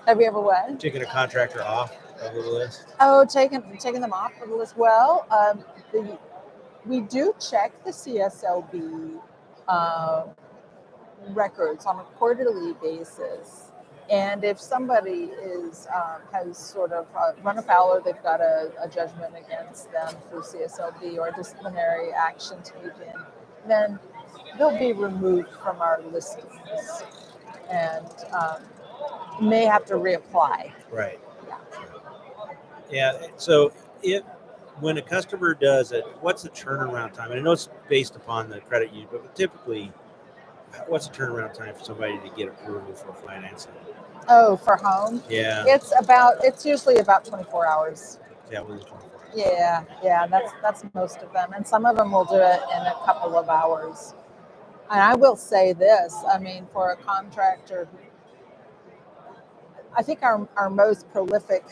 Have you ever what? Taken a contractor off of the list? Oh, taking them off of the list. Well, we do check the CSLB records on a quarterly basis. And if somebody has sort of run afoul, or they've got a judgment against them through CSLB or disciplinary action taken, then they'll be removed from our listings and may have to reapply. Right. Yeah. So when a customer does it, what's the turnaround time? And I know it's based upon the credit union, but typically, what's the turnaround time for somebody to get approval for financing? Oh, for home? Yeah. It's usually about 24 hours. Yeah, within 24 hours. Yeah, that's most of them. And some of them will do it in a couple of hours. And I will say this, I mean, for a contractor, I think our most prolific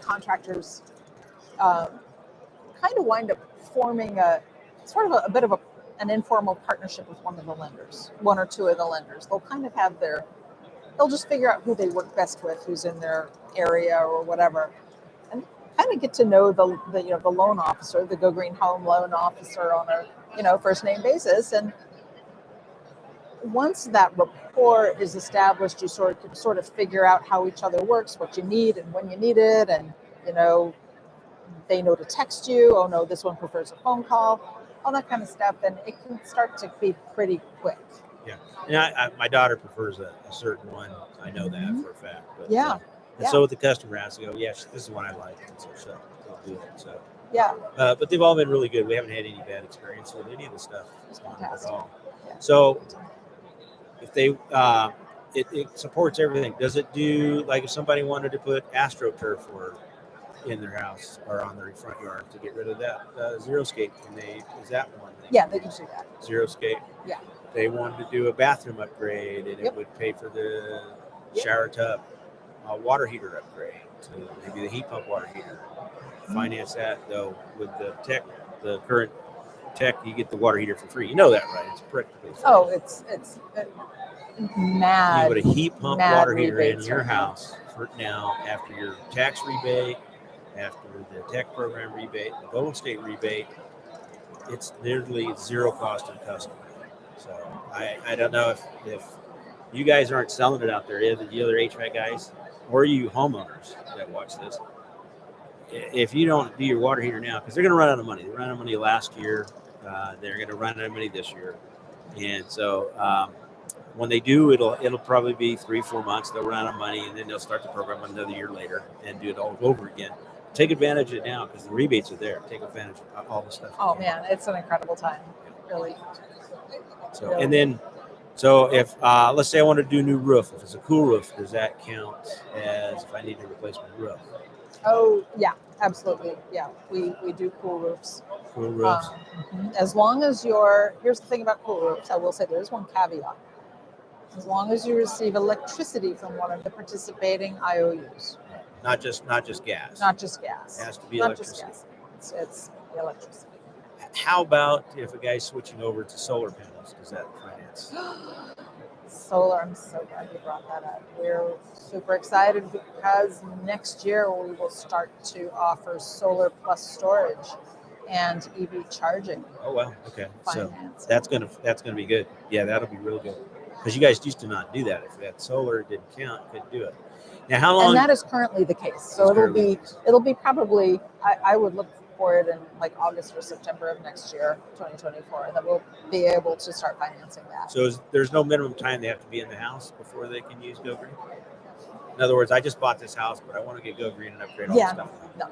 contractors kind of wind up forming a bit of an informal partnership with one or two of the lenders. They'll kind of have they'll just figure out who they work best with, who's in their area or whatever, and kind of get to know the loan officer, the Go Green Home loan officer on a first name basis. And once that rapport is established, you sort of figure out how each other works, what you need and when you need it, and they know to text you. Oh no, this one prefers a phone call. all that kind of stuff, and it can start to be pretty quick. Yeah. And my daughter prefers a certain one. I know that for a fact. But, Yeah. and Yeah. so with the customer has to go, yes, this is one I like. And so they'll do it. So, Yeah. but they've all been really good. We haven't had any bad experience with any of the stuff It's at fantastic. all. Yeah. So if they, it supports everything. Does it do, like if somebody wanted to put AstroTurf or in their house or on their front yard to get rid of that xeriscape, is that one? Yeah, they can do that. Xeriscape. Yeah. They wanted to do a bathroom upgrade, and it would pay for the shower tub, water heater upgrade, so maybe the heat pump water heater. Finance that though with the current tech, you get the water heater for free. You know that, right? It's practically free. Oh, it's mad. You put a heat pump mad water heater in rebates your right now. house for now after your tax rebate, after the tech program rebate, the Golden State rebate. It's literally zero cost to the customer. So I don't know if you guys aren't selling it out there, the other HVAC guys, or you homeowners that watch this. If you don't do your water heater now, because they're going to run out of money. They ran out of money last year. They're going to run out of money this year. And so when they do, it'll probably be 3-4 months. They'll run out of money, and then they'll start the program another year later and do it all over again. Take advantage of it now because the rebates are there. Take advantage of all the stuff. Oh man, it's an incredible time, really. So really. and then, so if let's say I want to do a new roof, if it's a cool roof, does that count as if I need to replace my roof? Oh yeah, absolutely. Yeah, we do cool roofs. Cool roofs. As long as here's the thing about cool roofs. I will say there is one caveat. As long as you receive electricity from one of the participating IOUs. Not just gas. Not just gas. It has to be Not electricity. just gas. It's the electricity. How about if a guy's switching over to solar panels? Does that finance? Solar, I'm so glad you brought that up. We're super excited because next year we will start to offer solar plus storage and EV charging. Oh wow. Okay. Financing. So that's gonna be good. Yeah, that'll be real good. Because you guys used to not do that. If that solar didn't count, you couldn't do it. Now, how long? And that is currently the case. So it'll be probably, I would look for it in like August or September of next year, 2024, that we'll be able to start financing that. So there's no minimum time they have to be in the house before they can use Go Green? In other words, I just bought this house, but I want to get Go Green and upgrade all the stuff. No.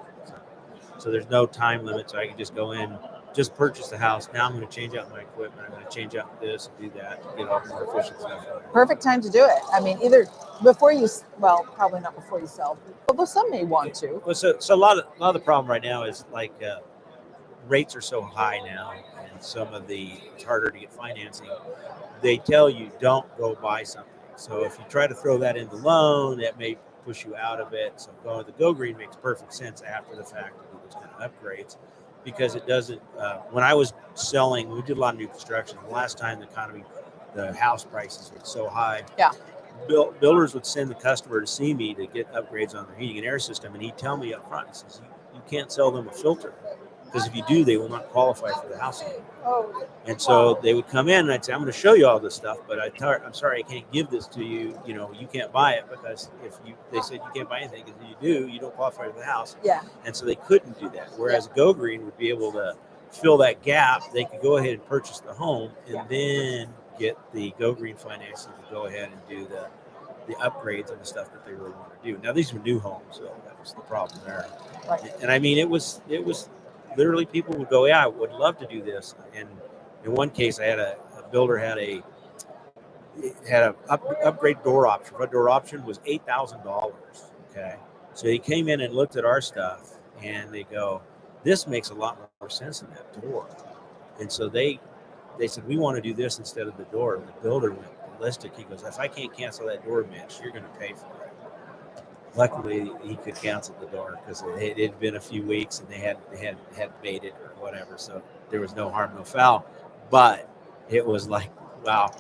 So there's no time limit, so I can just go in, just purchase the house. Now I'm going to change out my equipment. I'm going to change out this and do that to get all more efficient stuff. Perfect time to do it. I mean, either before you, well, probably not before you sell, but some may want to. Well, so a lot of the problem right now is like rates are so high now, and it's harder to get financing. They tell you don't go buy something. So if you try to throw that in the loan, that may push you out of it. So going to the Go Green makes perfect sense after the fact to do those kind of upgrades, because it doesn't. When I was selling, we did a lot of new construction. The last time the house prices were so high. Yeah. Builders would send the customer to see me to get upgrades on their heating and air system, and he'd tell me up front, he says, you can't sell them a filter, because if you do, they will not qualify for the house anymore. Oh, and so they would come in, and I'd say, I'm going to show you all this stuff, but I'm sorry, I can't give this to you. You know, you can't buy it, because they said you can't buy anything, because if you do, you don't qualify for the house. Yeah. And so they couldn't do that. Whereas Go Green would be able to fill that gap. They could go ahead and purchase the home, and then get the Go Green financing to go ahead and do the upgrades and the stuff that they really want to do. Now these were new homes, so that was the problem there. Right. And I mean, it was literally people would go, yeah, I would love to do this. And in one case, I had a builder had a upgrade door option. Front door option was $8,000. Okay, so he came in and looked at our stuff, and they go, this makes a lot more sense than that door. And so they said, we want to do this instead of the door. And the builder went ballistic. He goes, if I can't cancel that door, Mitch, you're going to pay for it. Luckily, he could cancel the door, because it had been a few weeks and they had made it or whatever. So there was no harm, no foul. But it was like, wow,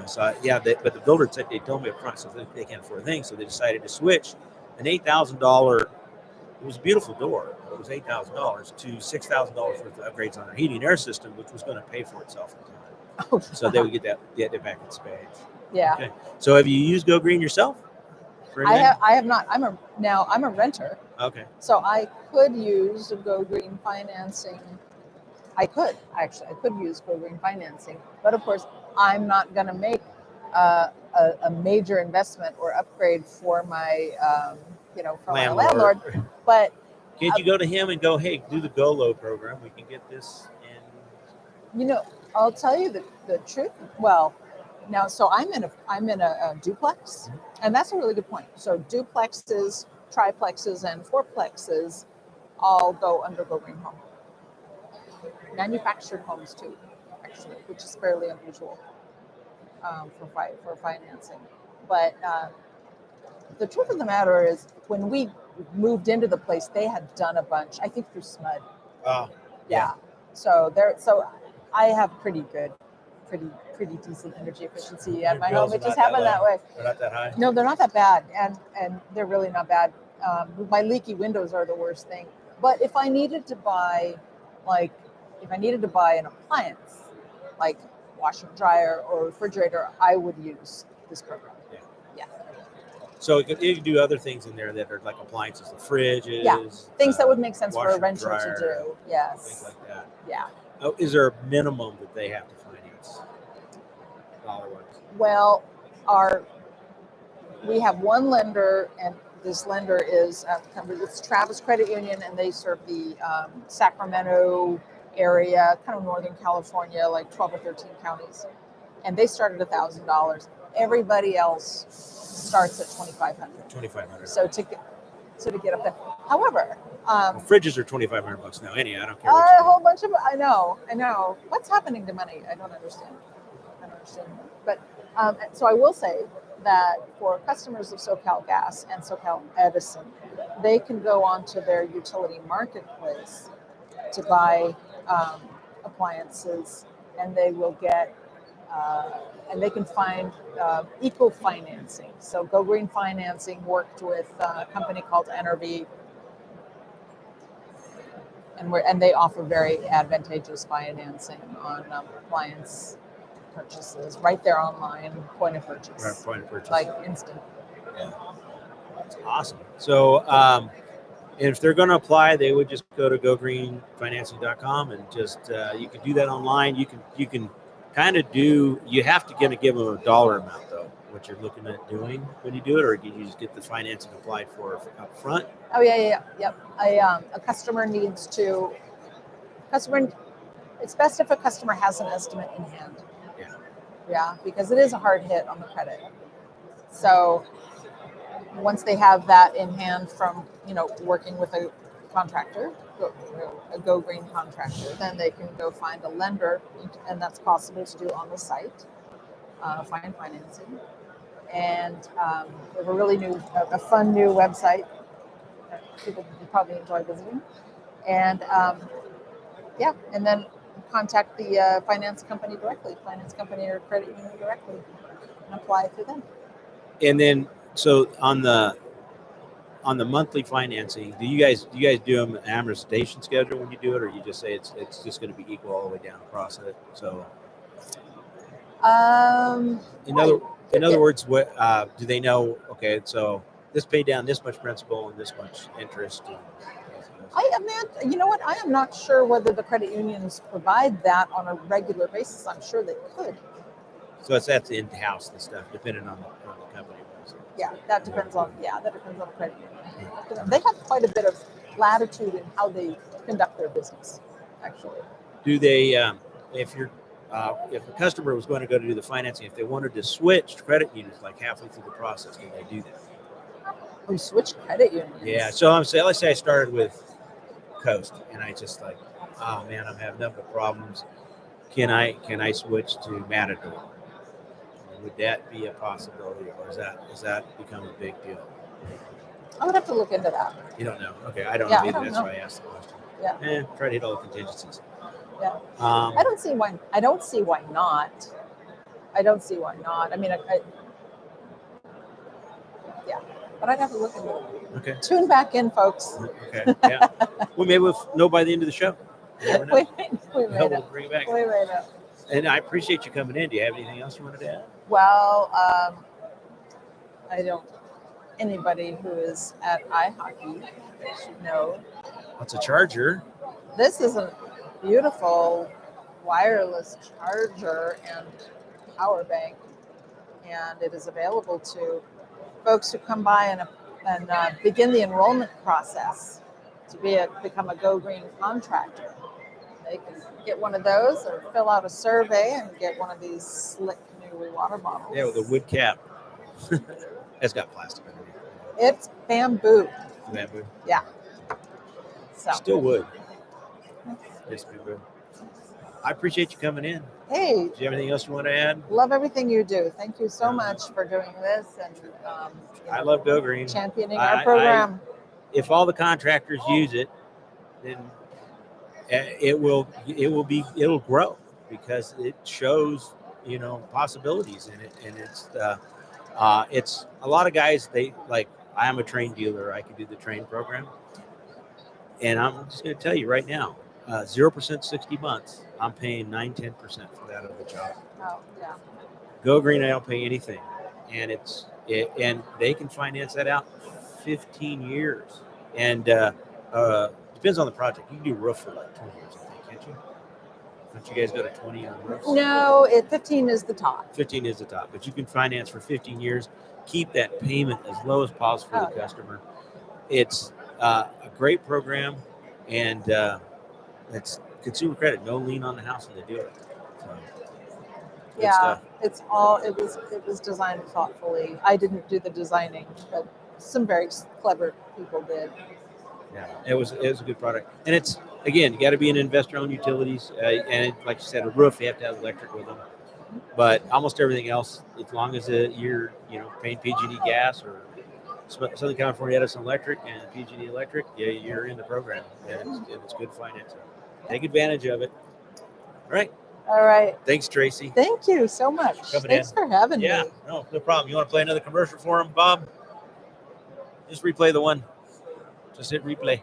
So but the builder said, they told me up front, so they can't afford a thing. So they decided to switch an $8,000. It was a beautiful door. It was $8,000 to $6,000 worth of upgrades on their heating and air system, which was going to pay for itself in time. Oh. So they would get it back in spades. Yeah. Okay. So have you used Go Green yourself? I have not. I'm a renter. Okay. So I could use Go Green financing I could use Go Green financing, but of course, I'm not going to make a major investment or upgrade for my, for my landlord. But can't you go to him and go, hey, do the Go Low program? We can get this in. I'll tell you the truth. Well, now, so I'm in a duplex, and that's a really good point. So duplexes, triplexes, and fourplexes all go under Go Green Home. Manufactured homes too, actually, which is fairly unusual for financing. But the truth of the matter is, when we moved into the place, they had done a bunch. I think through SMUD. Oh, yeah. So I have pretty decent energy efficiency at my home. It just happened that way. They're not that high. No, they're not that bad, and they're really not bad. My leaky windows are the worst thing. But if I needed to buy, an appliance, like washer, dryer, or refrigerator, I would use this program. Yeah. So it can do other things in there that are like appliances, the fridges. Yeah, things that would make sense for a renter dryer, to do. Yes. Things like that. Yeah. Oh, is there a minimum that they have to finance dollar-wise? Well, we have one lender, and this lender is it's Travis Credit Union, and they serve the Sacramento area, kind of Northern California, like 12 or 13 counties. And they start at $1,000. Everybody else starts at $2,500. $2,500. So to get up there. However, fridges are $2,500 now. Anyhow, I don't care. A whole bunch of I know. What's happening to money? I don't understand. But so I will say that for customers of SoCal Gas and SoCal Edison, they can go onto their utility marketplace to buy appliances, and they will get and they can find eco financing. So Go Green Financing worked with a company called NRV, and they offer very advantageous financing on appliance purchases right there online, point of purchase. Right, point of purchase. Like instant. Yeah. That's awesome. So if they're going to apply, they would just go to gogreenfinancing.com and just you can do that online. You can kind of do. You have to give them a dollar amount though, what you're looking at doing when you do it, or can you just get the financing applied for up front? Oh yep. A customer needs to. It's best if a customer has an estimate in hand. Yeah, because it is a hard hit on the credit. So once they have that in hand from, working with a contractor, a Go Green contractor, then they can go find a lender, and that's possible to do on the site, find financing. And we have a really fun new website that people probably enjoy visiting. And and then contact the finance company or credit union directly, and apply through them. And then, so on the monthly financing, do you guys do an amortization schedule when you do it, or you just say it's just going to be equal all the way down across it? So, in other words, what do they know? Okay, so this paid down this much principal and this much interest. I am not sure whether the credit unions provide that on a regular basis. I'm sure they could. So that's in-house and stuff, depending on the company. Yeah, that depends on the credit union. They have quite a bit of latitude in how they conduct their business, actually. Do they, if a customer was going to go to do the financing, if they wanted to switch credit unions like halfway through the process, can they do that? We switch credit unions. Yeah, so let's say I started with Coast, and I just like, oh man, I'm having nothing but problems. Can I switch to Matador? Would that be a possibility, or is that become a big deal? I would have to look into that. You don't know? Okay, I don't know either. That's why I asked the question. Yeah. Try to hit all the contingencies. Yeah. I don't see why not. I mean, but I'd have to look into it. Okay. Tune back in, folks. Okay. Yeah. Well, maybe we'll know by the end of the show. We may We'll bring it back. We may know. And I appreciate you coming in. Do you have anything else you wanted to add? Well, I don't. Anybody who is at IHACI should know. What's a charger? This isn't. beautiful wireless charger and power bank, and it is available to folks who come by and begin the enrollment process to become a Go Green contractor. They can get one of those or fill out a survey and get one of these slick new water bottles. Yeah, with a wood cap. It's got plastic underneath. It's bamboo. Bamboo. Yeah. So Still wood. It's bamboo. I appreciate you coming in. hey, Do you have anything else you want to add? love everything you do. Thank you so much for doing this and I love Go Green. championing our program. If all the contractors use it, then it'll grow because it shows possibilities in it, and it's a lot of guys. They like, I'm a train dealer. I can do the train program, and I'm just going to tell you right now, 0% 60 months. I'm paying 9-10% for that other job. Oh yeah. Go Green, I don't pay anything, and and they can finance that out 15 years, and depends on the project. You can do roof for like 20 years, I think, can't you? Don't you guys go to 20 on roofs? No, 15 is the top. 15 is the top, but you can finance for 15 years, keep that payment as low as possible for the customer. It's a great program, and it's consumer credit, no lien on the house when they do it. So, good Yeah, stuff. it was designed thoughtfully. I didn't do the designing, but some very clever people did. Yeah, it was a good product, and it's, again, you got to be an investor-owned utilities, and like you said, a roof, you have to have electric with them. But almost everything else, as long as you're paying PG&E gas or Southern California Edison Electric and PG&E Electric, yeah, you're in the program, and it's good financing. Take advantage of it. All right. Thanks, Tracy. Thank you so much. Thanks for having me. Yeah, no problem. You want to play another commercial for him, Bob? Just replay the one. Just hit replay.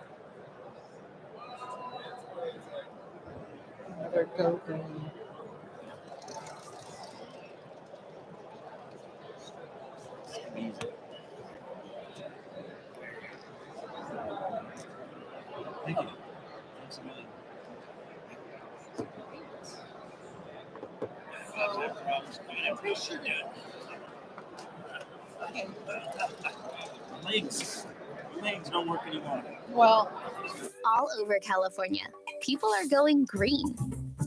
Another Go Green. Thank you. Legs don't work anymore. Well, All over California, people are going green.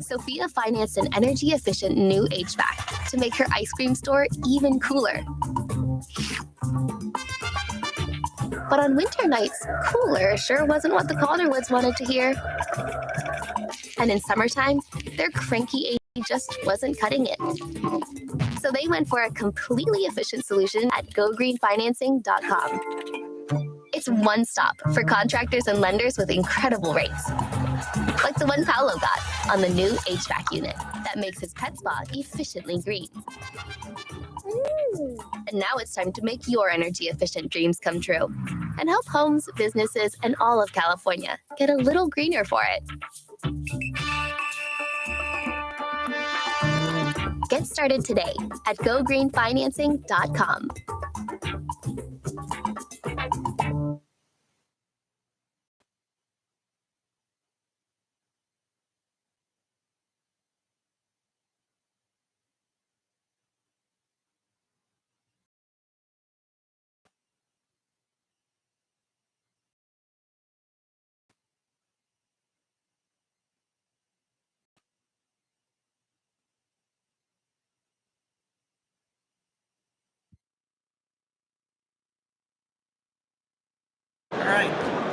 Sophia financed an energy-efficient new HVAC to make her ice cream store even cooler. But on winter nights, cooler sure wasn't what the Calderwoods wanted to hear. And in summertime, their cranky AC just wasn't cutting it. So they went for a completely efficient solution at gogreenfinancing.com. It's one stop for contractors and lenders with incredible rates, like the one Paolo got on the new HVAC unit that makes his pet spa efficiently green. And now it's time to make your energy-efficient dreams come true and help homes, businesses, and all of California get a little greener for it. Get started today at gogreenfinancing.com.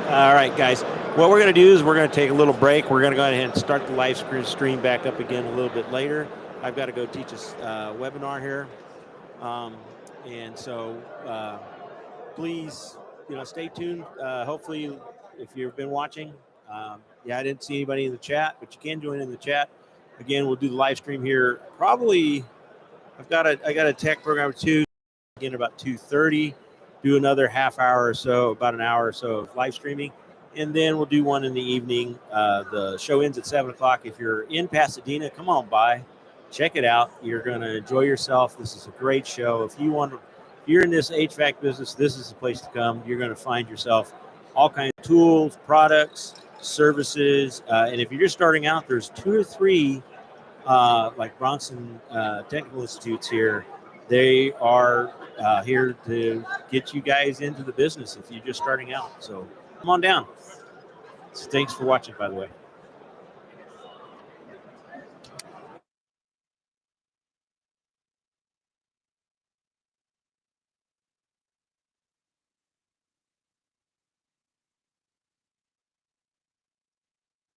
All right, guys. What we're going to do is we're going to take a little break. We're going to go ahead and start the live stream back up again a little bit later. I've got to go teach a webinar here. And so please, stay tuned. Hopefully, if you've been watching, I didn't see anybody in the chat, but you can join in the chat. Again, we'll do the live stream here. Probably, I got a tech program too. Again, about 2:30. Do another half hour or so, about an hour or so of live streaming. And then we'll do one in the evening. The show ends at 7 o'clock. If you're in Pasadena, come on by. Check it out. You're going to enjoy yourself. This is a great show. If you're in this HVAC business, this is the place to come. You're going to find yourself all kinds of tools, products, services. And if you're just starting out, there's 2 or 3 like Bronson Technical Institutes here. They are here to get you guys into the business if you're just starting out. So come on down. So thanks for watching, by the way.